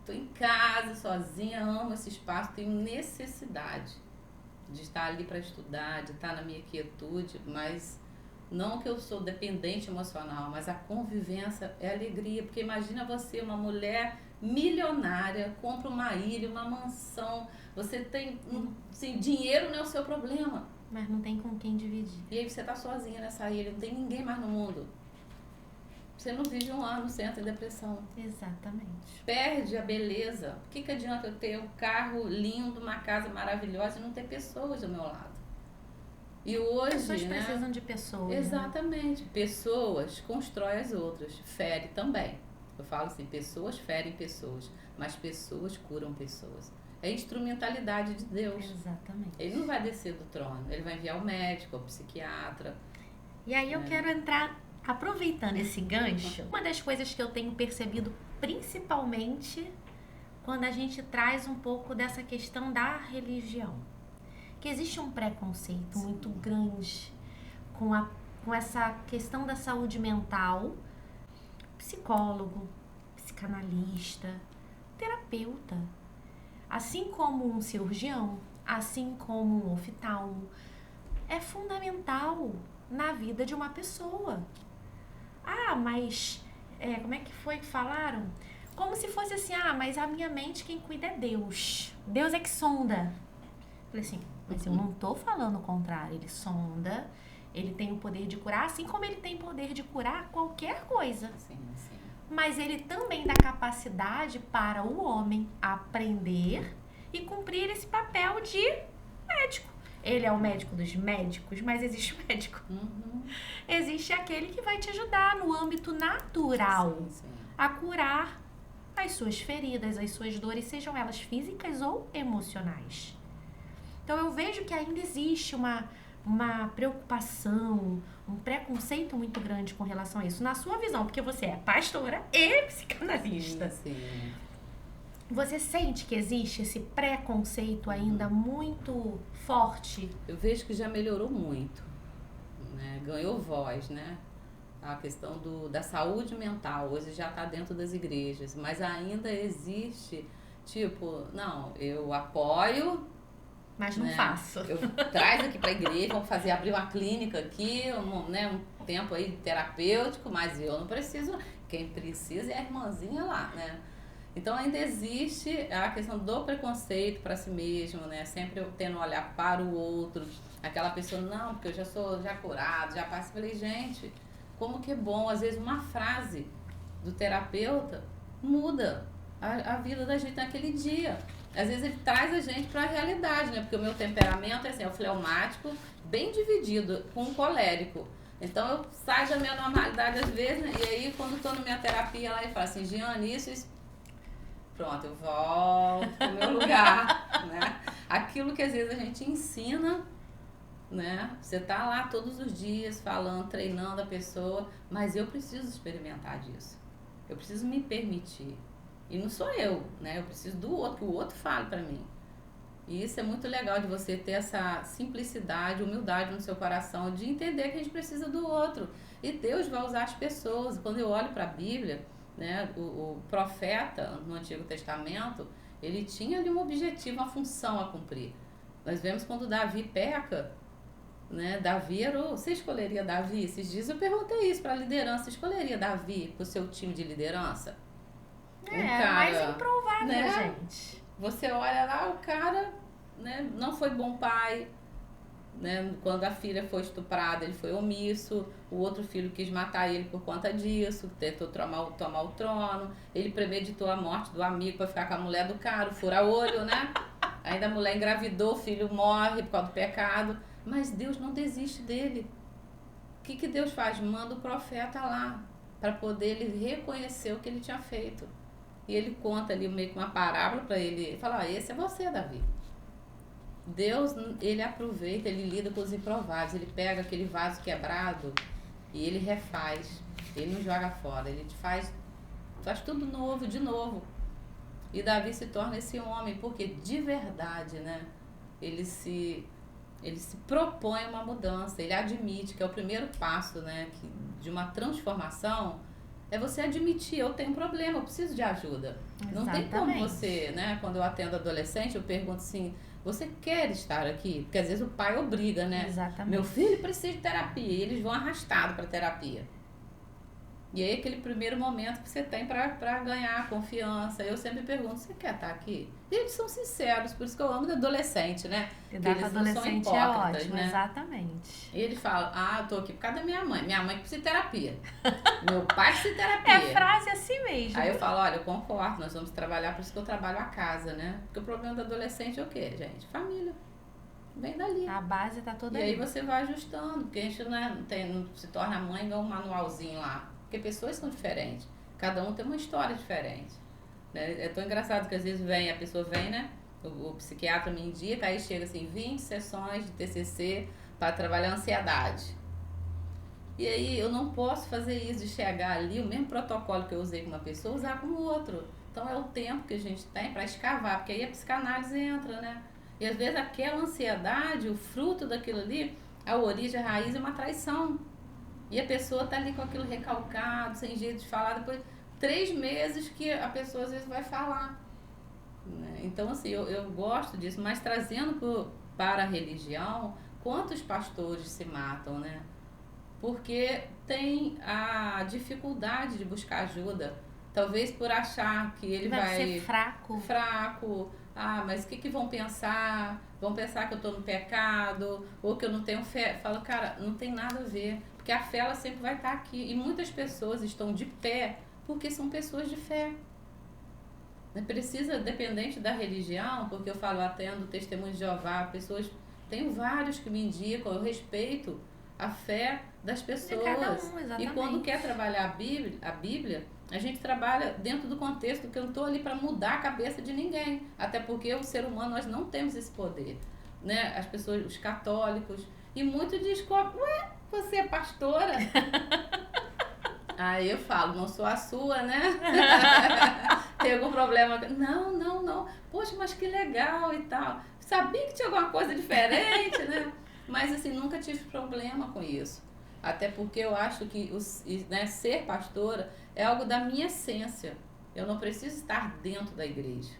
Tô em casa sozinha, amo esse espaço, tenho necessidade de estar ali para estudar, de estar na minha quietude, mas não que eu sou dependente emocional, mas a convivência é alegria, porque imagina você, uma mulher milionária, compra uma ilha, uma mansão, você tem, assim, dinheiro não é o seu problema. Mas não tem com quem dividir. E aí você tá sozinha nessa ilha, não tem ninguém mais no mundo. Você não vive um ano, você entra em depressão. Exatamente. Perde a beleza. O que adianta eu ter um carro lindo, uma casa maravilhosa e não ter pessoas do meu lado? E hoje, Pessoas né? precisam de pessoas. Exatamente. Né? Pessoas constroem as outras. Fere também. Eu falo assim, pessoas ferem pessoas, mas pessoas curam pessoas. É a instrumentalidade de Deus. Exatamente. Ele não vai descer do trono, ele vai enviar o médico, o psiquiatra. E aí eu quero entrar, aproveitando esse gancho, uma das coisas que eu tenho percebido, principalmente quando a gente traz um pouco dessa questão da religião, que existe um preconceito muito grande com essa questão da saúde mental. Psicólogo, psicanalista, terapeuta, assim como um cirurgião, assim como um oftalmo, é fundamental na vida de uma pessoa. Ah, mas como é que foi que falaram? Como se fosse assim, mas a minha mente quem cuida é Deus. Deus é que sonda. Falei assim, mas eu não tô falando o contrário. Ele sonda, ele tem o poder de curar, assim como ele tem o poder de curar qualquer coisa. Sim. Mas ele também dá capacidade para o homem aprender e cumprir esse papel de médico. Ele é o médico dos médicos, mas existe o médico. Existe aquele que vai te ajudar no âmbito natural a curar as suas feridas, as suas dores, sejam elas físicas ou emocionais. Então eu vejo que ainda existe uma preocupação, um preconceito muito grande com relação a isso. Na sua visão, porque você é pastora e psicanalista. Sim. Você sente que existe esse preconceito ainda muito forte? Eu vejo que já melhorou muito, né? Ganhou voz, né? A questão da saúde mental hoje já está dentro das igrejas, mas ainda existe, não, eu apoio, mas não faço. Eu traz aqui para a igreja, vamos abrir uma clínica aqui, um tempo aí terapêutico, mas eu não preciso, quem precisa é a irmãzinha lá, né? Então ainda existe a questão do preconceito para si mesmo, né? Sempre eu tendo um olhar para o outro, aquela pessoa, não, porque eu já sou curado, já passei. Falei, gente, como que é bom, às vezes uma frase do terapeuta muda a vida da gente naquele dia. Às vezes ele traz a gente para a realidade, né? Porque o meu temperamento é assim, é o fleumático, bem dividido, com o colérico. Então eu saio da minha normalidade às vezes, né? E aí quando estou na minha terapia lá, ele fala assim, Giane, isso. Pronto, eu volto pro meu lugar, né? Aquilo que às vezes a gente ensina, né? Você tá lá todos os dias falando, treinando a pessoa, mas eu preciso experimentar disso. Eu preciso me permitir. E não sou eu, né? Eu preciso do outro, que o outro fale para mim. E isso é muito legal de você ter essa simplicidade, humildade no seu coração, de entender que a gente precisa do outro. E Deus vai usar as pessoas. Quando eu olho para a Bíblia, né, o profeta no Antigo Testamento, ele tinha ali um objetivo, uma função a cumprir. Nós vemos quando Davi peca, né? Davi você escolheria Davi? Esses dias eu perguntei isso para a liderança, você escolheria Davi para o seu time de liderança? Cara, mais improvável, né? Gente. Você olha lá, o cara, né, não foi bom pai, né? Quando a filha foi estuprada, ele foi omisso. O outro filho quis matar ele por conta disso, tentou tomar o trono. Ele premeditou a morte do amigo para ficar com a mulher do cara, fura-olho, né? Ainda a mulher engravidou, o filho morre por causa do pecado. Mas Deus não desiste dele. O que Deus faz? Manda o profeta lá, para poder ele reconhecer o que ele tinha feito. E ele conta ali meio que uma parábola para ele falar, esse é você, Davi. Deus, ele aproveita, ele lida com os improváveis, ele pega aquele vaso quebrado e ele refaz, ele não joga fora, ele faz tudo novo, de novo. E Davi se torna esse homem, porque de verdade, né, ele se propõe uma mudança, ele admite que é o primeiro passo, né, de uma transformação, é você admitir, eu tenho um problema, eu preciso de ajuda. Exatamente. Não tem como você, né, quando eu atendo adolescente, eu pergunto assim, você quer estar aqui? Porque às vezes o pai obriga, né? Exatamente. Meu filho precisa de terapia, e eles vão arrastados para terapia. E aí aquele primeiro momento que você tem para ganhar confiança. Eu sempre pergunto, você quer estar aqui? E eles são sinceros, por isso que eu amo adolescente, né? Porque eles não são hipócritas, né? Exatamente. E ele fala, eu tô aqui por causa da minha mãe. Minha mãe precisa de terapia. Meu pai precisa de terapia. É frase assim mesmo. Aí eu falo, olha, eu concordo, nós vamos trabalhar, por isso que eu trabalho a casa, né? Porque o problema do adolescente é o quê, gente? Família. vem dali. A base tá toda E ali. aí você vai ajustando, porque a gente não se torna mãe igual um manualzinho lá. Porque pessoas são diferentes. Cada um tem uma história diferente. Né? É tão engraçado que às vezes a pessoa vem, né? O psiquiatra me indica, aí chega assim, 20 sessões de TCC para trabalhar a ansiedade. E aí eu não posso fazer isso, de chegar ali, o mesmo protocolo que eu usei com uma pessoa, usar com o outro. Então é o tempo que a gente tem para escavar, porque aí a psicanálise entra, né? E às vezes aquela ansiedade, o fruto daquilo ali, a origem, a raiz é uma traição. E a pessoa tá ali com aquilo recalcado, sem jeito de falar, depois 3 meses que a pessoa às vezes vai falar. Né? Então assim, eu gosto disso, mas trazendo para a religião, quantos pastores se matam, né? Porque tem a dificuldade de buscar ajuda. Talvez por achar que ele vai ser fraco. Ah, mas o que vão pensar? Vão pensar que eu estou no pecado ou que eu não tenho fé. Falo, cara, não tem nada a ver. Porque a fé ela sempre vai estar aqui. E muitas pessoas estão de pé porque são pessoas de fé. Não precisa, dependente da religião, porque eu falo, atendo testemunho de Jeová, pessoas, tenho vários que me indicam, eu respeito a fé das pessoas. Cada um, exatamente. E quando quer trabalhar a Bíblia, a gente trabalha dentro do contexto que eu não estou ali para mudar a cabeça de ninguém. Até porque o ser humano, nós não temos esse poder. Né? As pessoas, os católicos, e muitos descobrem, ué, você é pastora? Aí eu falo, não sou a sua, né? Tem algum problema? Não. Poxa, mas que legal e tal. Sabia que tinha alguma coisa diferente, né? Mas assim, nunca tive problema com isso. Até porque eu acho que ser pastora é algo da minha essência. Eu não preciso estar dentro da igreja.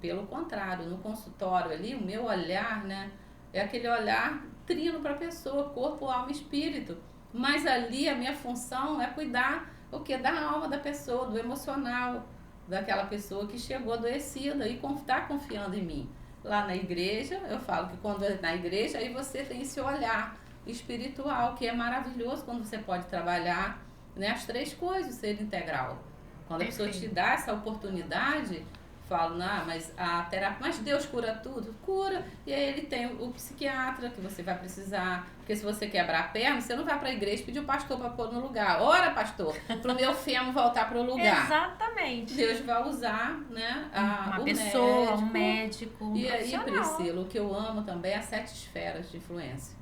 Pelo contrário, no consultório ali, o meu olhar, né? É aquele olhar trino para a pessoa, corpo, alma e espírito. Mas ali a minha função é cuidar da alma da pessoa, do emocional daquela pessoa que chegou adoecida e está confiando em mim. Lá na igreja, eu falo que quando é na igreja, aí você tem esse olhar espiritual, que é maravilhoso quando você pode trabalhar, né, as 3 coisas, ser integral. Quando a pessoa te dá essa oportunidade, falo, mas a terapia, mas Deus cura tudo? Cura. E aí ele tem o psiquiatra que você vai precisar, porque se você quebrar a perna, você não vai para a igreja pedir o pastor para pôr no lugar. Ora, pastor, para o meu fêmur voltar para o lugar. Exatamente. Deus vai usar, né, uma pessoa, um médico, e aí, Priscila, o que eu amo também é as 7 esferas de influência.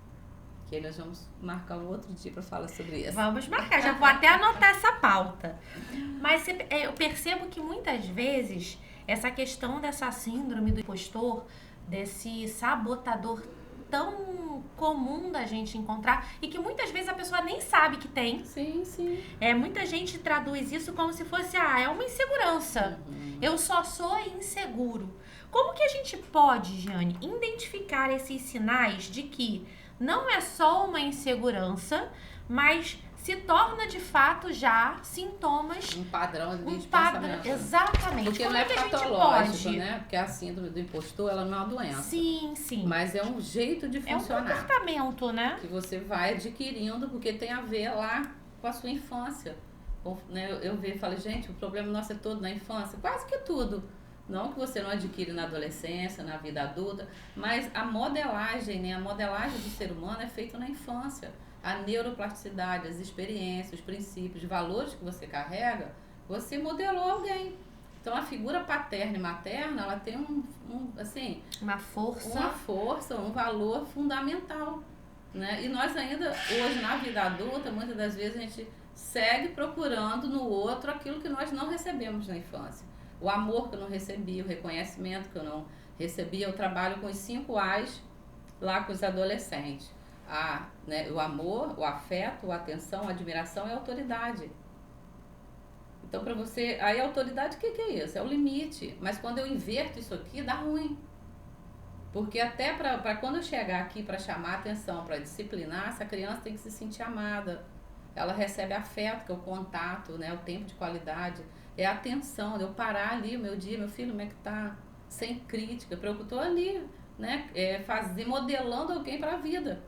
Que aí nós vamos marcar um outro dia para falar sobre isso. Vamos marcar, já vou até anotar essa pauta. Mas eu percebo que muitas vezes essa questão dessa síndrome do impostor, desse sabotador tão comum da gente encontrar e que muitas vezes a pessoa nem sabe que tem. Sim. Muita gente traduz isso como se fosse, é uma insegurança. Eu só sou inseguro. Como que a gente pode, Giane, identificar esses sinais de que não é só uma insegurança, mas se torna de fato já sintomas. Um padrão de pensamento. Exatamente. Porque como não é que patológico, né? Porque a síndrome do impostor, ela não é uma doença. Sim. Mas é um jeito de funcionar. É um comportamento, né? Que você vai adquirindo, porque tem a ver lá com a sua infância. Eu falei, gente, o problema nosso é todo na infância. Quase que tudo. Não que você não adquire na adolescência, na vida adulta, mas a modelagem, né? A modelagem do ser humano é feita na infância. A neuroplasticidade, as experiências, os princípios, os valores que você carrega, você modelou alguém. Então, a figura paterna e materna, ela tem uma força, um valor fundamental. Né? E nós ainda, hoje, na vida adulta, muitas das vezes a gente segue procurando no outro aquilo que nós não recebemos na infância. O amor que eu não recebi, o reconhecimento que eu não recebi. Eu trabalho com os 5 A's lá com os adolescentes. O amor, o afeto, a atenção, a admiração e a autoridade. Então, para você... Aí, a autoridade, o que é isso? É o limite. Mas quando eu inverto isso aqui, dá ruim. Porque até para quando eu chegar aqui para chamar a atenção, para disciplinar, essa criança tem que se sentir amada. Ela recebe afeto, que é o contato, né? O tempo de qualidade. É a atenção, de eu parar ali o meu dia, meu filho, como é que tá? Sem crítica, porque eu estou ali, né? Modelando alguém para a vida.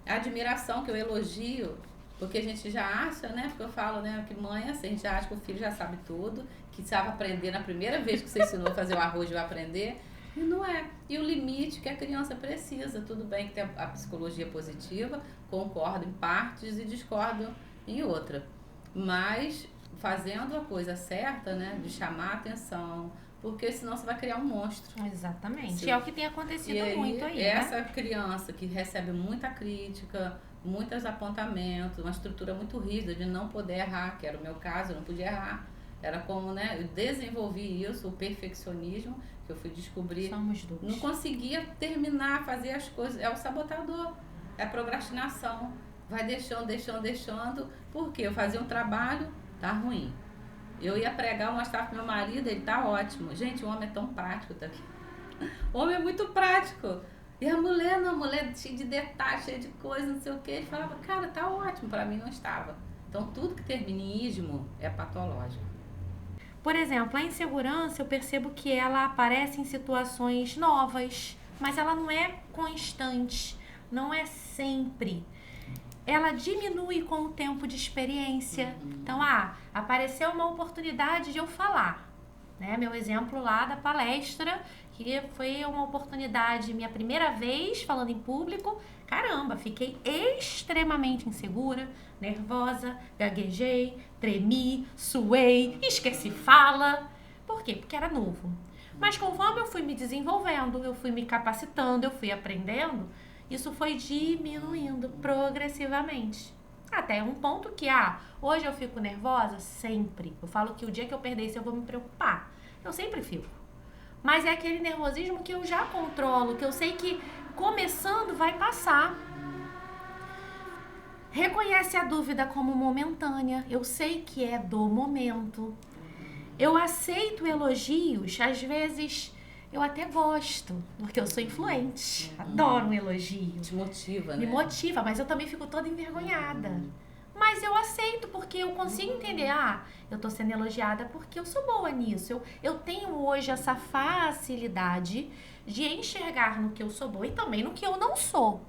A admiração, que eu elogio, porque a gente já acha, né? Porque eu falo, né? Que mãe é assim, a gente já acha que o filho já sabe tudo, que sabe aprender na primeira vez que você ensinou a fazer o arroz, vai aprender. E não é. E o limite que a criança precisa. Tudo bem que tem a psicologia positiva, concordo em partes e discordo em outra. Mas fazendo a coisa certa, né? De chamar a atenção, porque senão você vai criar um monstro. Exatamente. Sim. É o que tem acontecido muito aí, essa né? criança que recebe muita crítica, muitos apontamentos, uma estrutura muito rígida de não poder errar, que era o meu caso, eu não podia errar. Era como, né, eu desenvolvi isso, o perfeccionismo, que eu fui descobrir. Somos dois. Não conseguia terminar, fazer as coisas. É o sabotador, é a procrastinação. Vai deixando. Por quê? Eu fazia um trabalho, tá ruim. Eu ia pregar, mostrar pro meu marido, ele tá ótimo. Gente, o homem é tão prático, tá aqui. O homem é muito prático. E a mulher, não, a mulher cheia de detalhes, cheia de coisa, não sei o quê. Ele falava, cara, tá ótimo. Pra mim não estava. Então, tudo que termina em ismo é patológico. Por exemplo, a insegurança, eu percebo que ela aparece em situações novas, mas ela não é constante, não é sempre. Ela diminui com o tempo de experiência. Então, apareceu uma oportunidade de eu falar, né? Meu exemplo lá da palestra, que foi uma oportunidade, minha primeira vez falando em público. Caramba, fiquei extremamente insegura, nervosa, gaguejei, tremi, suei, esqueci fala. Por quê? Porque era novo. Mas conforme eu fui me desenvolvendo, eu fui me capacitando, eu fui aprendendo, isso foi diminuindo progressivamente. Até um ponto que, hoje eu fico nervosa? Sempre. Eu falo que o dia que eu perder isso eu vou me preocupar. Eu sempre fico. Mas é aquele nervosismo que eu já controlo, que eu sei que começando vai passar. Reconhece a dúvida como momentânea. Eu sei que é do momento. Eu aceito elogios, às vezes eu até gosto, porque eu sou influente. Adoro um elogio. Te motiva, né? Me motiva, mas eu também fico toda envergonhada. Mas eu aceito, porque eu consigo entender, eu tô sendo elogiada porque eu sou boa nisso. Eu tenho hoje essa facilidade de enxergar no que eu sou boa e também no que eu não sou.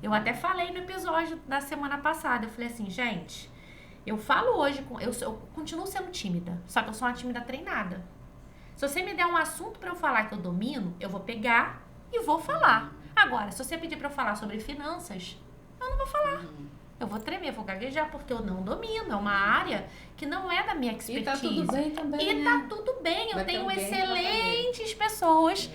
Eu até falei no episódio da semana passada, eu falei assim, gente, eu falo hoje, eu continuo sendo tímida, só que eu sou uma tímida treinada. Se você me der um assunto pra eu falar que eu domino, eu vou pegar e vou falar. Agora, se você pedir pra eu falar sobre finanças, eu não vou falar. Eu vou tremer, vou gaguejar, porque eu não domino. É uma área que não é da minha expertise. E tá tudo bem também, E tá tudo bem. Eu tenho excelentes pessoas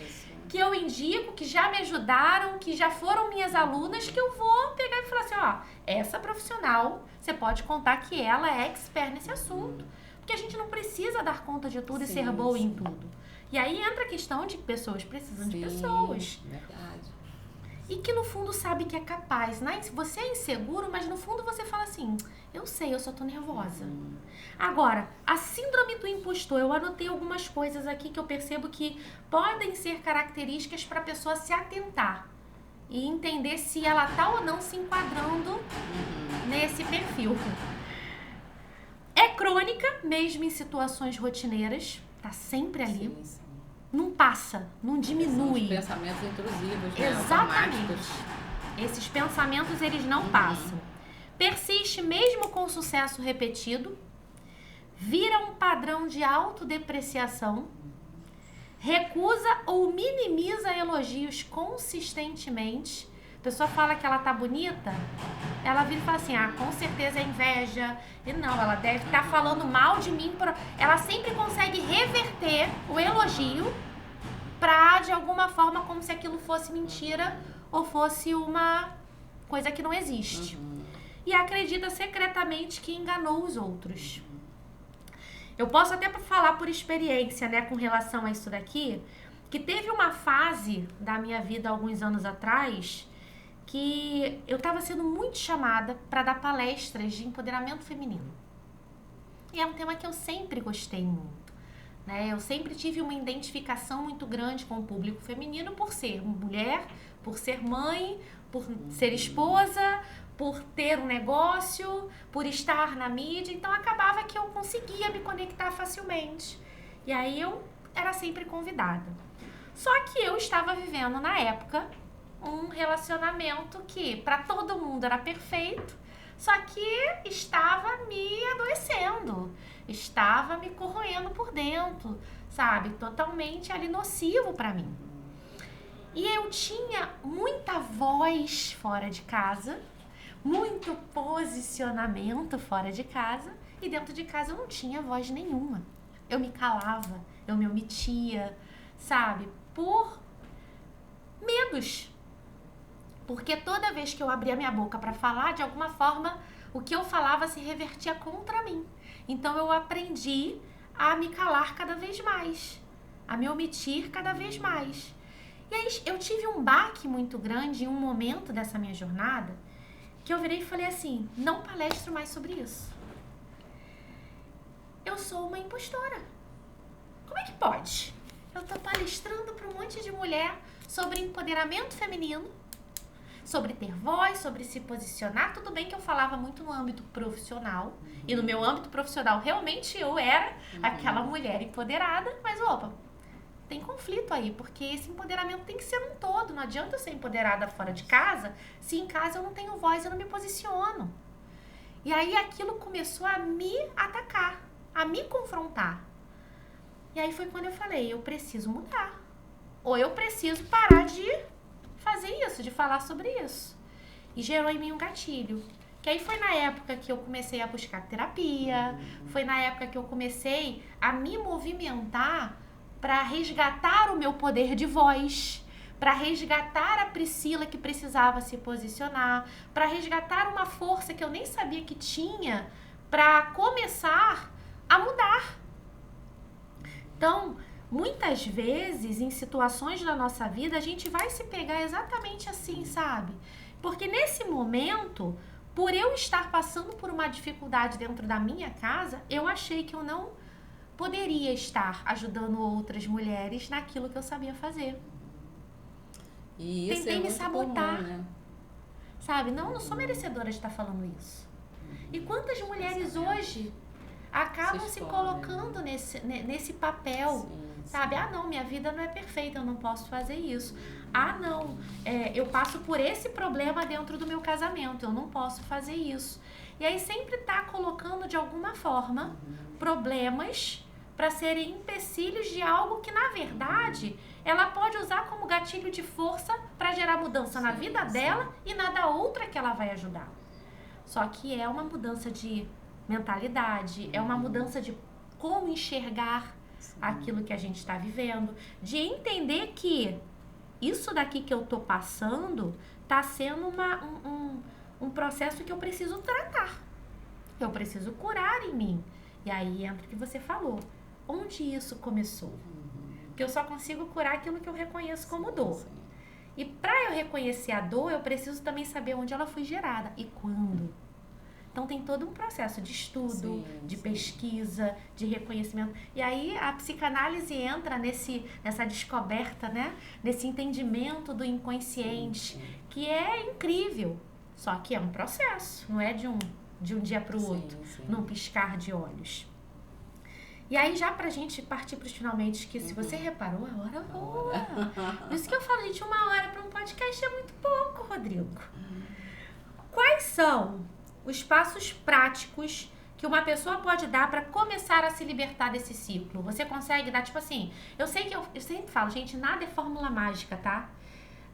que eu indico, que já me ajudaram, que já foram minhas alunas, que eu vou pegar e falar assim, essa profissional, você pode contar que ela é expert nesse assunto. Porque a gente não precisa dar conta de tudo e ser boa em tudo. E aí entra a questão de que pessoas precisam de pessoas. Verdade. E que no fundo sabe que é capaz. Você é inseguro, mas no fundo você fala assim, eu sei, eu só tô nervosa. Agora, a síndrome do impostor, eu anotei algumas coisas aqui que eu percebo que podem ser características para a pessoa se atentar e entender se ela tá ou não se enquadrando nesse perfil. É crônica, mesmo em situações rotineiras, tá sempre ali. Sim. Não passa, não diminui. São os pensamentos intrusivos, né? Exatamente. Esses pensamentos, eles não passam. Persiste mesmo com sucesso repetido. Vira um padrão de autodepreciação. Recusa ou minimiza elogios consistentemente. A pessoa fala que ela tá bonita, ela vira e fala assim, com certeza é inveja. E não, ela deve estar falando mal de mim. Ela sempre consegue reverter o elogio pra, de alguma forma, como se aquilo fosse mentira ou fosse uma coisa que não existe. E acredita secretamente que enganou os outros. Eu posso até falar por experiência, né, com relação a isso daqui, que teve uma fase da minha vida, alguns anos atrás, que eu estava sendo muito chamada para dar palestras de empoderamento feminino. E é um tema que eu sempre gostei muito, né? Eu sempre tive uma identificação muito grande com o público feminino por ser mulher, por ser mãe, por ser esposa, por ter um negócio, por estar na mídia. Então acabava que eu conseguia me conectar facilmente. E aí eu era sempre convidada. Só que eu estava vivendo na época um relacionamento que para todo mundo era perfeito, só que estava me adoecendo, estava me corroendo por dentro, sabe? Totalmente ali nocivo para mim. E eu tinha muita voz fora de casa, muito posicionamento fora de casa, e dentro de casa eu não tinha voz nenhuma. Eu me calava, eu me omitia, sabe? Por medos. Porque toda vez que eu abria minha boca para falar, de alguma forma, o que eu falava se revertia contra mim. Então eu aprendi a me calar cada vez mais, a me omitir cada vez mais. E aí eu tive um baque muito grande em um momento dessa minha jornada, que eu virei e falei assim, não palestro mais sobre isso. Eu sou uma impostora. Como é que pode? Eu tô palestrando para um monte de mulher sobre empoderamento feminino, sobre ter voz, sobre se posicionar. Tudo bem que eu falava muito no âmbito profissional, e no meu âmbito profissional realmente eu era aquela mulher empoderada, mas opa, tem conflito aí, porque esse empoderamento tem que ser um todo. Não adianta eu ser empoderada fora de casa, se em casa eu não tenho voz, eu não me posiciono. E aí aquilo começou a me atacar, a me confrontar. E aí foi quando eu falei, eu preciso mudar. Ou eu preciso parar de fazer isso, de falar sobre isso. E gerou em mim um gatilho. Que aí foi na época que eu comecei a buscar terapia, foi na época que eu comecei a me movimentar para resgatar o meu poder de voz, para resgatar a Priscila que precisava se posicionar, para resgatar uma força que eu nem sabia que tinha, para começar a mudar. Então, muitas vezes, em situações da nossa vida, a gente vai se pegar exatamente assim, sabe? Porque nesse momento, por eu estar passando por uma dificuldade dentro da minha casa, eu achei que eu não poderia estar ajudando outras mulheres naquilo que eu sabia fazer. E isso Tentei é me muito sabotar, comum, né? sabe? Não sou merecedora de estar falando isso. E quantas mulheres hoje acabam se colocando nesse papel, sabe? Ah, não, minha vida não é perfeita, eu não posso fazer isso. Ah, não, eu passo por esse problema dentro do meu casamento, eu não posso fazer isso. E aí sempre tá colocando de alguma forma problemas para serem empecilhos de algo que, na verdade, ela pode usar como gatilho de força para gerar mudança na vida dela e na da outra que ela vai ajudar. Só que é uma mudança de mentalidade, é uma mudança de como enxergar aquilo que a gente está vivendo, de entender que isso daqui que eu tô passando tá sendo um processo que eu preciso tratar, eu preciso curar em mim. E aí entra o que você falou, onde isso começou? Porque eu só consigo curar aquilo que eu reconheço como dor. E para eu reconhecer a dor, eu preciso também saber onde ela foi gerada e quando. Então tem todo um processo de estudo, de pesquisa, de reconhecimento. E aí a psicanálise entra nessa descoberta, né? Nesse entendimento do inconsciente, que é incrível. Só que é um processo, não é de um dia para o outro, num piscar de olhos. E aí já pra gente partir pros finalmente, que se você reparou, a hora voa. Por isso que eu falo, gente, 1 hora para um podcast é muito pouco, Rodrigo. Quais são os passos práticos que uma pessoa pode dar para começar a se libertar desse ciclo? Você consegue dar, tipo assim, eu sei que eu sempre falo, gente, nada é fórmula mágica, tá?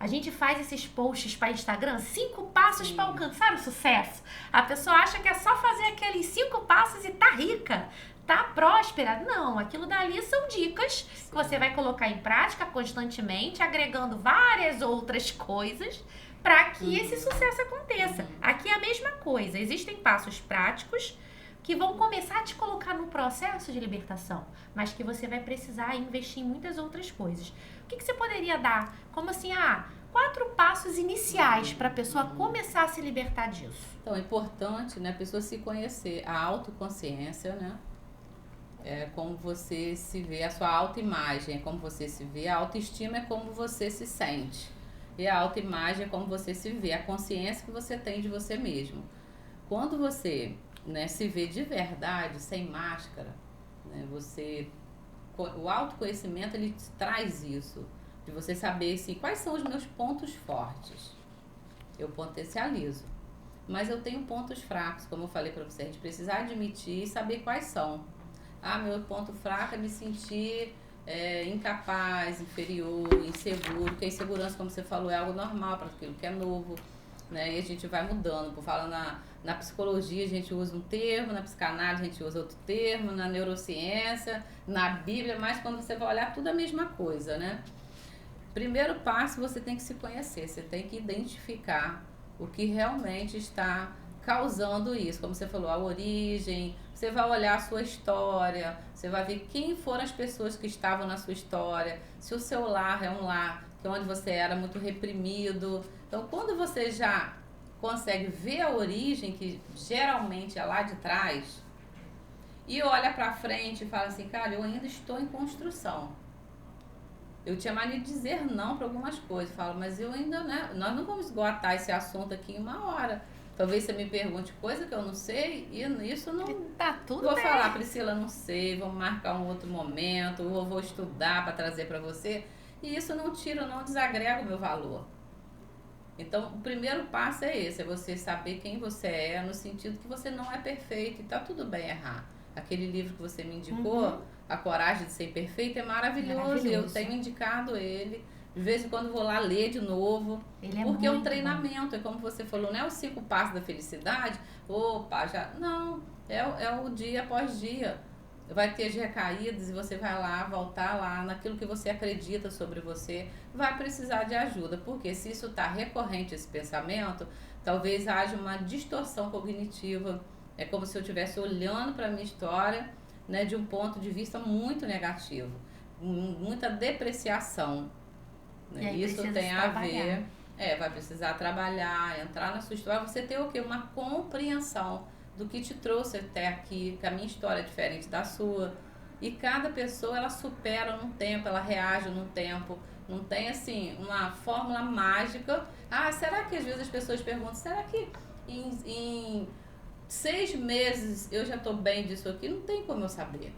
A gente faz esses posts para Instagram, 5 passos para alcançar o sucesso. A pessoa acha que é só fazer aqueles 5 passos e tá rica, tá próspera. Não, aquilo dali são dicas que você vai colocar em prática constantemente, agregando várias outras coisas para que esse sucesso aconteça. Aqui é a mesma coisa, existem passos práticos que vão começar a te colocar no processo de libertação, mas que você vai precisar investir em muitas outras coisas. O que você poderia dar? Como assim, 4 passos iniciais para a pessoa começar a se libertar disso? Então, é importante, né, a pessoa se conhecer, a autoconsciência, né? É como você se vê, a sua autoimagem é como você se vê, a autoestima é como você se sente. E a autoimagem é como você se vê, a consciência que você tem de você mesmo. Quando você, né, se vê de verdade, sem máscara, né, o autoconhecimento ele te traz isso, de você saber assim, quais são os meus pontos fortes. Eu potencializo. Mas eu tenho pontos fracos, como eu falei para você, a gente precisa admitir e saber quais são. Meu ponto fraco é me sentir incapaz, inferior, inseguro, porque a insegurança, como você falou, é algo normal para aquilo que é novo, né? E a gente vai mudando. Por falar na psicologia, a gente usa um termo, na psicanálise a gente usa outro termo, na neurociência, na Bíblia, mas quando você vai olhar, tudo a mesma coisa, né? Primeiro passo, você tem que se conhecer, você tem que identificar o que realmente está causando isso. Como você falou, a origem, você vai olhar a sua história, você vai ver quem foram as pessoas que estavam na sua história, se o seu lar é um lar que onde você era muito reprimido. Então, quando você já consegue ver a origem, que geralmente é lá de trás, e olha pra frente e fala assim, cara, eu ainda estou em construção. Eu tinha mania de dizer não para algumas coisas. Falo, mas eu ainda, né? Nós não vamos esgotar esse assunto aqui em uma hora. Talvez você me pergunte coisa que eu não sei e isso não... Tá tudo Vou bem. falar, Priscila, não sei, vamos marcar um outro momento, ou vou estudar para trazer para você. E isso não tira, não desagrega o meu valor. Então, o primeiro passo é esse, é você saber quem você é, no sentido que você não é perfeito e tá tudo bem errar. Aquele livro que você me indicou, A Coragem de Ser Perfeito, é maravilhoso. Eu tenho indicado ele. De vez em quando vou lá ler de novo. Ele é porque é um muito treinamento, bom. é como você falou, não é os 5 passos da felicidade. Opa, já. Não, é o dia após dia. Vai ter as recaídas e você vai lá, voltar lá naquilo que você acredita sobre você. Vai precisar de ajuda, porque se isso está recorrente, esse pensamento, talvez haja uma distorção cognitiva. É como se eu estivesse olhando para a minha história, né, de um ponto de vista muito negativo, muita depreciação. Né? Isso tem a ver, vai precisar trabalhar, entrar na sua história, você ter o quê? Uma compreensão do que te trouxe até aqui, que a minha história é diferente da sua. E cada pessoa, ela supera num tempo, ela reage num tempo. Não tem, assim, uma fórmula mágica. Ah, será que às vezes as pessoas perguntam, será que em 6 meses eu já estou bem disso aqui? Não tem como eu saber.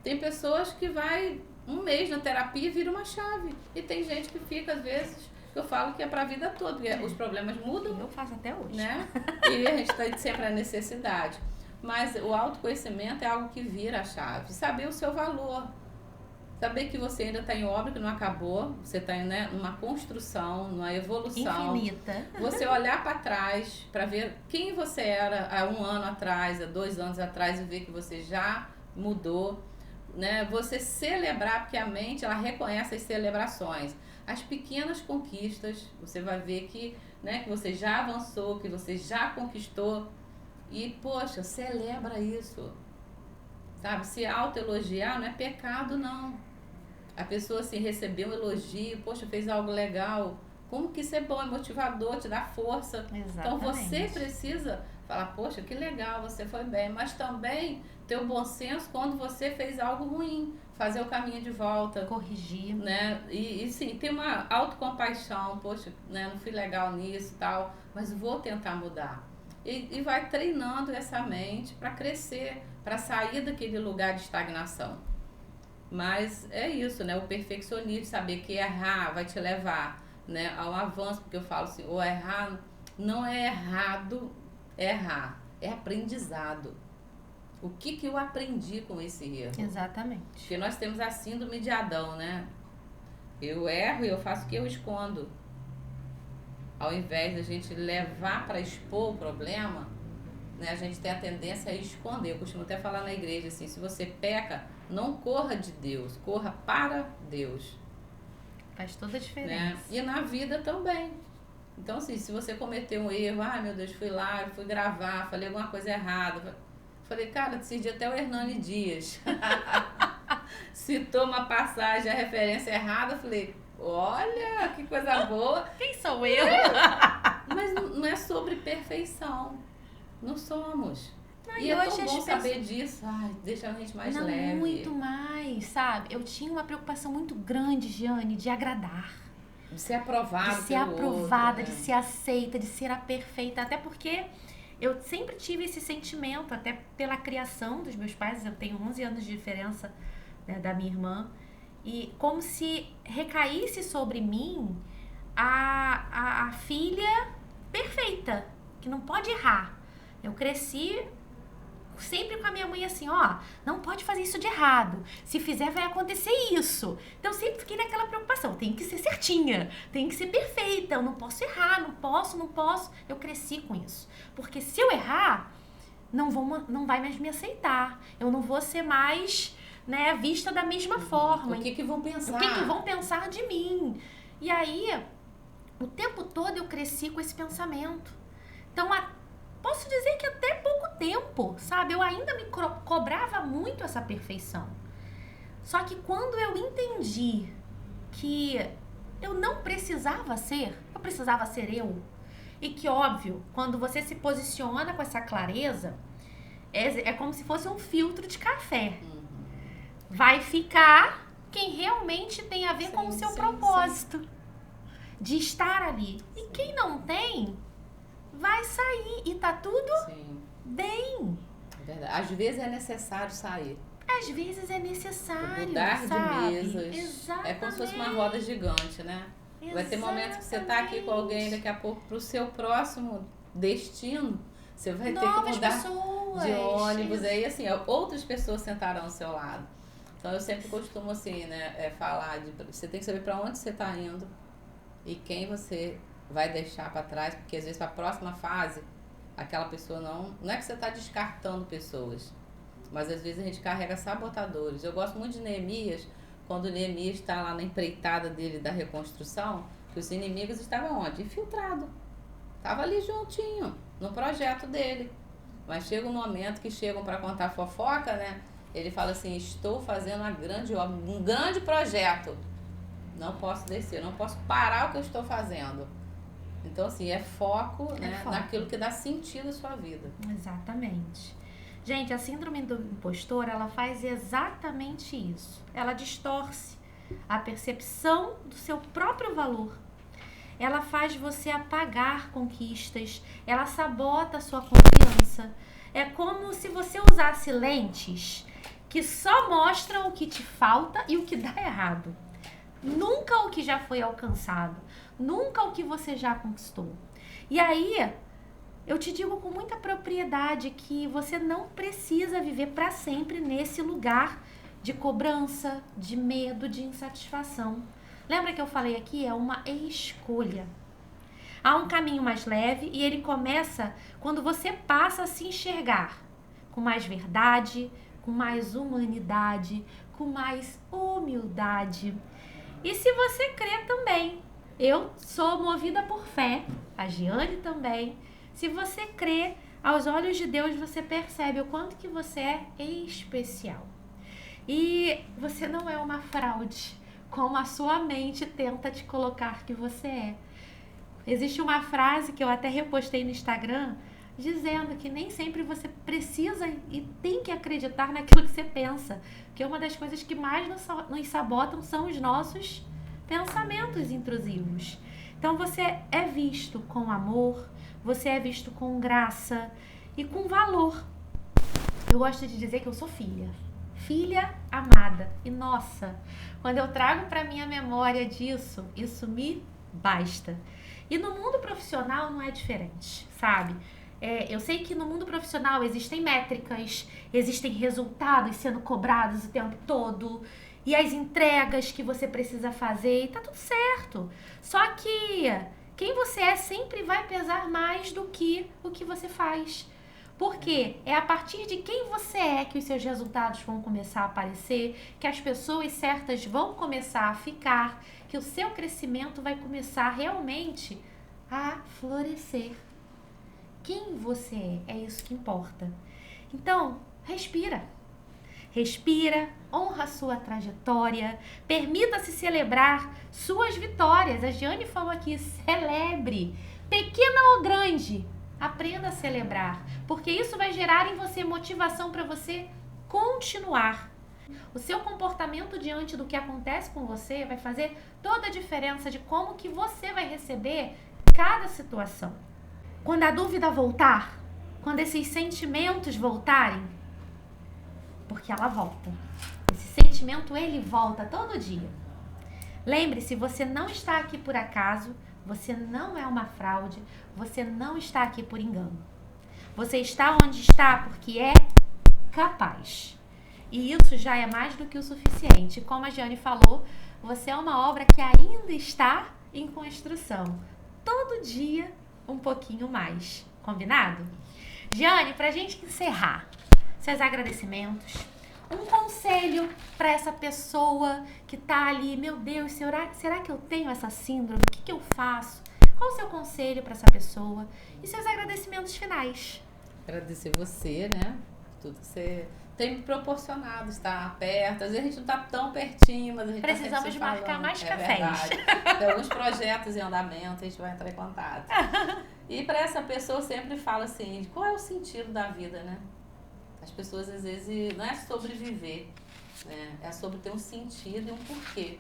Tem pessoas que vai 1 mês na terapia e vira uma chave. E tem gente que fica, às vezes, que eu falo que é para a vida toda, porque os problemas mudam. Eu faço até hoje. Né? E a gente tem sempre a necessidade. Mas o autoconhecimento é algo que vira a chave. Saber o seu valor. Saber que você ainda está em obra, que não acabou. Você está, né, numa construção, numa evolução. Infinita. Você olhar para trás, para ver quem você era há 1 ano atrás, há 2 anos atrás, e ver que você já mudou. Né? Você celebrar, porque a mente, ela reconhece as celebrações. As pequenas conquistas, você vai ver que, né, que você já avançou, que você já conquistou. E, poxa, celebra isso. Sabe? Se autoelogiar não é pecado, não. A pessoa, assim, receber um elogio, poxa, fez algo legal. Como que isso é bom, é motivador, te dá força. Exatamente. Então, você precisa falar, poxa, que legal, você foi bem. Mas também ter o bom senso quando você fez algo ruim. Fazer o caminho de volta. Corrigir. Né? E sim, ter uma autocompaixão. Poxa, né, não fui legal nisso e tal, mas vou tentar mudar. E vai treinando essa mente para crescer, para sair daquele lugar de estagnação. Mas é isso, né? O perfeccionismo, saber que errar vai te levar, né, ao avanço, porque eu falo assim, o errar não é errado, errar, é aprendizado. O que eu aprendi com esse erro? Exatamente. Porque nós temos a síndrome de Adão, né? Eu erro e eu faço o que eu escondo. Ao invés de a gente levar para expor o problema, né, a gente tem a tendência a esconder. Eu costumo até falar na igreja assim, se você peca, não corra de Deus, corra para Deus. Faz toda a diferença. Né? E na vida também. Então, assim, se você cometeu um erro, ai meu Deus, fui lá, fui gravar, falei alguma coisa errada. Falei, cara, decidi até o Hernani Dias. Citou uma passagem, a referência errada, falei, olha, que coisa boa. Quem sou eu? Mas não é sobre perfeição. Não somos. E é hoje tão bom as saber disso. Ai, deixa a gente mais não, leve. muito mais, sabe? Eu tinha uma preocupação muito grande, Giane, de agradar. De ser aprovada. De ser aprovada, de ser aceita, de ser a perfeita. Até porque eu sempre tive esse sentimento, até pela criação dos meus pais. Eu tenho 11 anos de diferença, né, da minha irmã. E como se recaísse sobre mim a filha perfeita, que não pode errar. Eu cresci sempre com a minha mãe assim, ó, não pode fazer isso de errado. Se fizer, vai acontecer isso. Então, eu sempre fiquei naquela preocupação. Tem que ser certinha, tem que ser perfeita. Eu não posso errar, não posso. Eu cresci com isso. Porque se eu errar, não vai mais me aceitar. Eu não vou ser mais, né, vista da mesma forma. O que vão pensar? O que vão pensar de mim? E aí, o tempo todo eu cresci com esse pensamento. Então, posso dizer que até pouco tempo, sabe? Eu ainda me cobrava muito essa perfeição. Só que quando eu entendi que eu não precisava ser, eu precisava ser eu. E que, óbvio, quando você se posiciona com essa clareza, é como se fosse um filtro de café. Vai ficar quem realmente tem a ver com o seu propósito de estar ali. E quem não tem, vai sair. E tá tudo bem. É verdade. Às vezes é necessário sair. Às vezes é necessário, mudar sabe? de mesas. Exatamente. É como se fosse uma roda gigante, né? Exatamente. Vai ter momentos que você tá aqui com alguém, daqui a pouco pro seu próximo destino, você vai ter que mudar pessoas. de ônibus. Aí, assim, outras pessoas sentarão ao seu lado. Então, eu sempre costumo, assim, né, falar você tem que saber para onde você tá indo e quem você vai deixar para trás, porque às vezes para a próxima fase, aquela pessoa não é que você tá descartando pessoas, mas às vezes a gente carrega sabotadores. Eu gosto muito de Neemias, quando Neemias está lá na empreitada dele da reconstrução, que os inimigos estavam onde? Infiltrado. Estava ali juntinho, no projeto dele. Mas chega um momento que chegam para contar fofoca, né? Ele fala assim, estou fazendo uma grande obra, um grande projeto. Não posso descer, não posso parar o que eu estou fazendo. Então, assim, é foco, né, naquilo que dá sentido à sua vida. Exatamente. Gente, a síndrome do impostor, ela faz exatamente isso. Ela distorce a percepção do seu próprio valor. Ela faz você apagar conquistas, ela sabota a sua confiança. É como se você usasse lentes que só mostram o que te falta e o que dá errado. Nunca o que já foi alcançado, nunca o que você já conquistou. E aí, eu te digo com muita propriedade que você não precisa viver para sempre nesse lugar de cobrança, de medo, de insatisfação. Lembra que eu falei aqui? É uma escolha. Há um caminho mais leve e ele começa quando você passa a se enxergar com mais verdade, com mais humanidade, com mais humildade. E se você crê também, eu sou movida por fé, a Giane também. Se você crê, aos olhos de Deus você percebe o quanto que você é especial. E você não é uma fraude, como a sua mente tenta te colocar que você é. Existe uma frase que eu até repostei no Instagram, dizendo que nem sempre você precisa e tem que acreditar naquilo que você pensa. Porque uma das coisas que mais nos sabotam são os nossos pensamentos intrusivos. Então você é visto com amor, você é visto com graça e com valor. Eu gosto de dizer que eu sou filha. Filha amada. E nossa, quando eu trago para minha memória disso, isso me basta. E no mundo profissional não é diferente, sabe? Eu sei que no mundo profissional existem métricas, existem resultados sendo cobrados o tempo todo, e as entregas que você precisa fazer, e tá tudo certo. Só que quem você é sempre vai pesar mais do que o que você faz. Porque é a partir de quem você é que os seus resultados vão começar a aparecer, que as pessoas certas vão começar a ficar, que o seu crescimento vai começar realmente a florescer. Quem você é isso que importa. Então, respira. Respira, honra a sua trajetória, permita-se celebrar suas vitórias. A Giane falou aqui, celebre, pequena ou grande. Aprenda a celebrar, porque isso vai gerar em você motivação para você continuar. O seu comportamento diante do que acontece com você vai fazer toda a diferença de como que você vai receber cada situação. Quando a dúvida voltar, quando esses sentimentos voltarem, porque ela volta. Esse sentimento, ele volta todo dia. Lembre-se, você não está aqui por acaso, você não é uma fraude, você não está aqui por engano. Você está onde está porque é capaz. E isso já é mais do que o suficiente. Como a Giane falou, você é uma obra que ainda está em construção. Todo dia, um pouquinho mais. Combinado? Giane, pra gente encerrar, seus agradecimentos, um conselho para essa pessoa que tá ali, meu Deus, será que eu tenho essa síndrome? O que eu faço? Qual o seu conselho para essa pessoa? E seus agradecimentos finais? Agradecer você, né? Tudo que você tem me proporcionado, estar perto. Às vezes a gente não está tão pertinho, mas a gente precisamos tá marcar falando. mais cafés. Tem alguns projetos em andamento, a gente vai entrar em contato. E para essa pessoa eu sempre falo assim, qual é o sentido da vida, né? As pessoas às vezes não é sobreviver, né? É sobre ter um sentido e um porquê.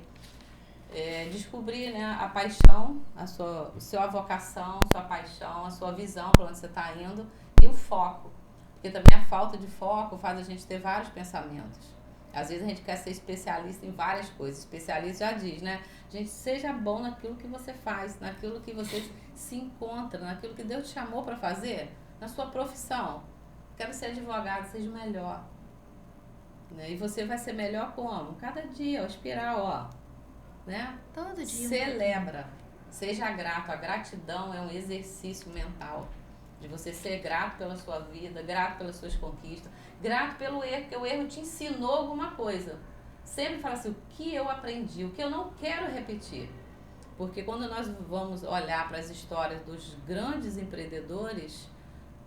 Descobrir, né, a paixão, a sua vocação, sua paixão, a sua visão para onde você está indo e o foco. Porque também a falta de foco faz a gente ter vários pensamentos. Às vezes a gente quer ser especialista em várias coisas. Especialista já diz, né? Gente, seja bom naquilo que você faz, naquilo que você se encontra, naquilo que Deus te chamou para fazer, na sua profissão. Quero ser advogado, seja o melhor. Né? E você vai ser melhor como? Cada dia, ó, espiral, ó. Né? Todo dia. Celebra. Seja grato. A gratidão é um exercício mental. De você ser grato pela sua vida, grato pelas suas conquistas, grato pelo erro, porque o erro te ensinou alguma coisa. Sempre fala assim, o que eu aprendi, o que eu não quero repetir. Porque quando nós vamos olhar para as histórias dos grandes empreendedores,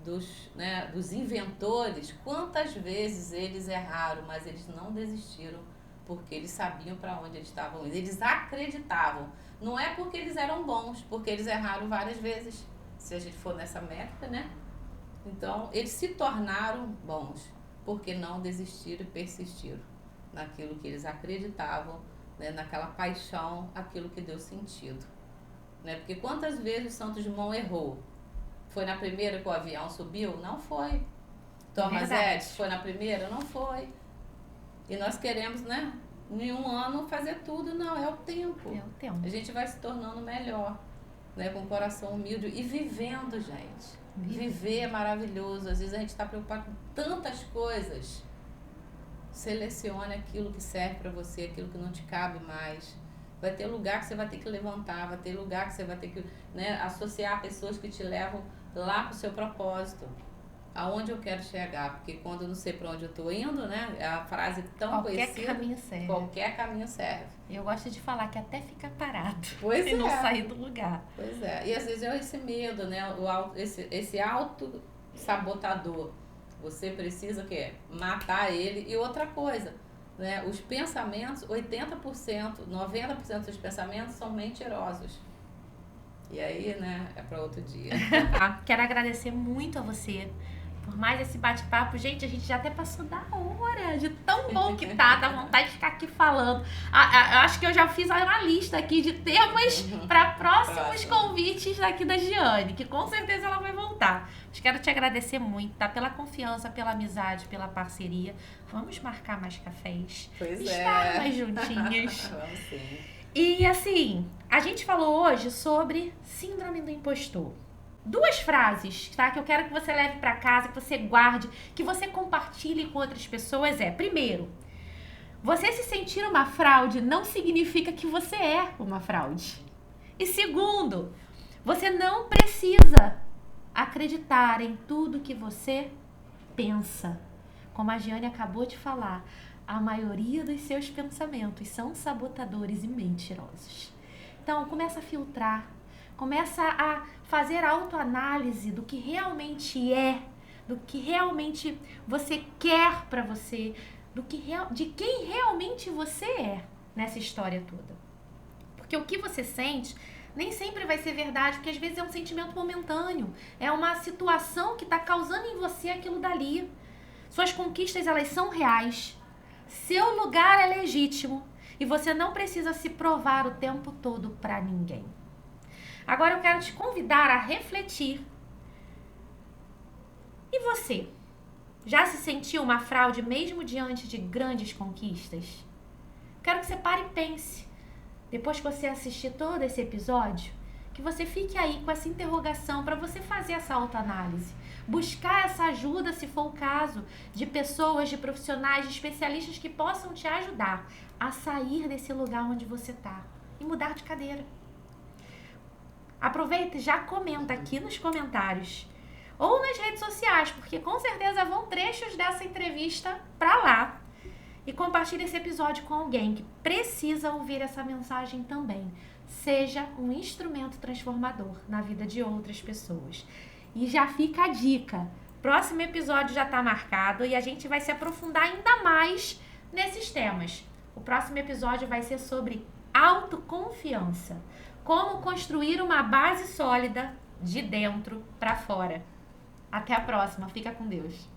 dos inventores, quantas vezes eles erraram, mas eles não desistiram, porque eles sabiam para onde eles estavam indo. Eles acreditavam. Não é porque eles eram bons, porque eles erraram várias vezes. Se a gente for nessa métrica, né? Então, eles se tornaram bons, porque não desistiram e persistiram naquilo que eles acreditavam, né? Naquela paixão, aquilo que deu sentido. Né? Porque quantas vezes o Santos Dumont errou? Foi na primeira que o avião subiu? Não foi. Thomas Edison foi na primeira? Não foi. E nós queremos, né? Em um ano fazer tudo. Não, é o tempo. É o tempo. A gente vai se tornando melhor. Né, com o coração humilde e vivendo, gente. Viver é maravilhoso. Às vezes a gente está preocupado com tantas coisas. Selecione aquilo que serve para você, aquilo que não te cabe mais. Vai ter lugar que você vai ter que levantar, vai ter lugar que você vai ter que, né, associar pessoas que te levam lá para o seu propósito. Aonde eu quero chegar, porque quando eu não sei para onde eu estou indo, né? É a frase tão conhecida. Qualquer caminho serve. Qualquer caminho serve. Eu gosto de falar que até fica parado. Pois e não sair do lugar. Pois é. E às vezes é esse medo, né? Esse auto-sabotador. Você precisa o quê? Matar ele. E outra coisa, né? Os pensamentos, 80%, 90% dos pensamentos são mentirosos. E aí, né? É para outro dia. Quero agradecer muito a você por mais esse bate-papo. Gente, a gente já até passou da hora, de tão bom que tá, dá vontade de ficar aqui falando. Acho que eu já fiz uma lista aqui de temas para próximos convites aqui da Giane, que com certeza ela vai voltar. Mas quero te agradecer muito, tá? Pela confiança, pela amizade, pela parceria. Vamos marcar mais cafés. Estar mais juntinhas. Vamos sim. E assim, a gente falou hoje sobre síndrome do impostor. 2 frases, tá? Que eu quero que você leve pra casa, que você guarde, que você compartilhe com outras pessoas primeiro, você se sentir uma fraude não significa que você é uma fraude. E segundo, você não precisa acreditar em tudo que você pensa. Como a Giane acabou de falar, a maioria dos seus pensamentos são sabotadores e mentirosos. Então, começa a filtrar. Começa a fazer autoanálise do que realmente é, do que realmente você quer pra você, de quem realmente você é nessa história toda. Porque o que você sente nem sempre vai ser verdade, porque às vezes é um sentimento momentâneo, é uma situação que está causando em você aquilo dali. Suas conquistas, elas são reais, seu lugar é legítimo e você não precisa se provar o tempo todo pra ninguém. Agora eu quero te convidar a refletir. E você? Já se sentiu uma fraude mesmo diante de grandes conquistas? Quero que você pare e pense. Depois que você assistir todo esse episódio, que você fique aí com essa interrogação para você fazer essa autoanálise. buscar essa ajuda, se for o caso, de pessoas, de profissionais, de especialistas que possam te ajudar a sair desse lugar onde você está e mudar de cadeira. Aproveita e já comenta aqui nos comentários ou nas redes sociais, porque com certeza vão trechos dessa entrevista para lá. E compartilhe esse episódio com alguém que precisa ouvir essa mensagem também. Seja um instrumento transformador na vida de outras pessoas. E já fica a dica. Próximo episódio já está marcado e a gente vai se aprofundar ainda mais nesses temas. O próximo episódio vai ser sobre autoconfiança. Como construir uma base sólida de dentro para fora. Até a próxima. Fica com Deus.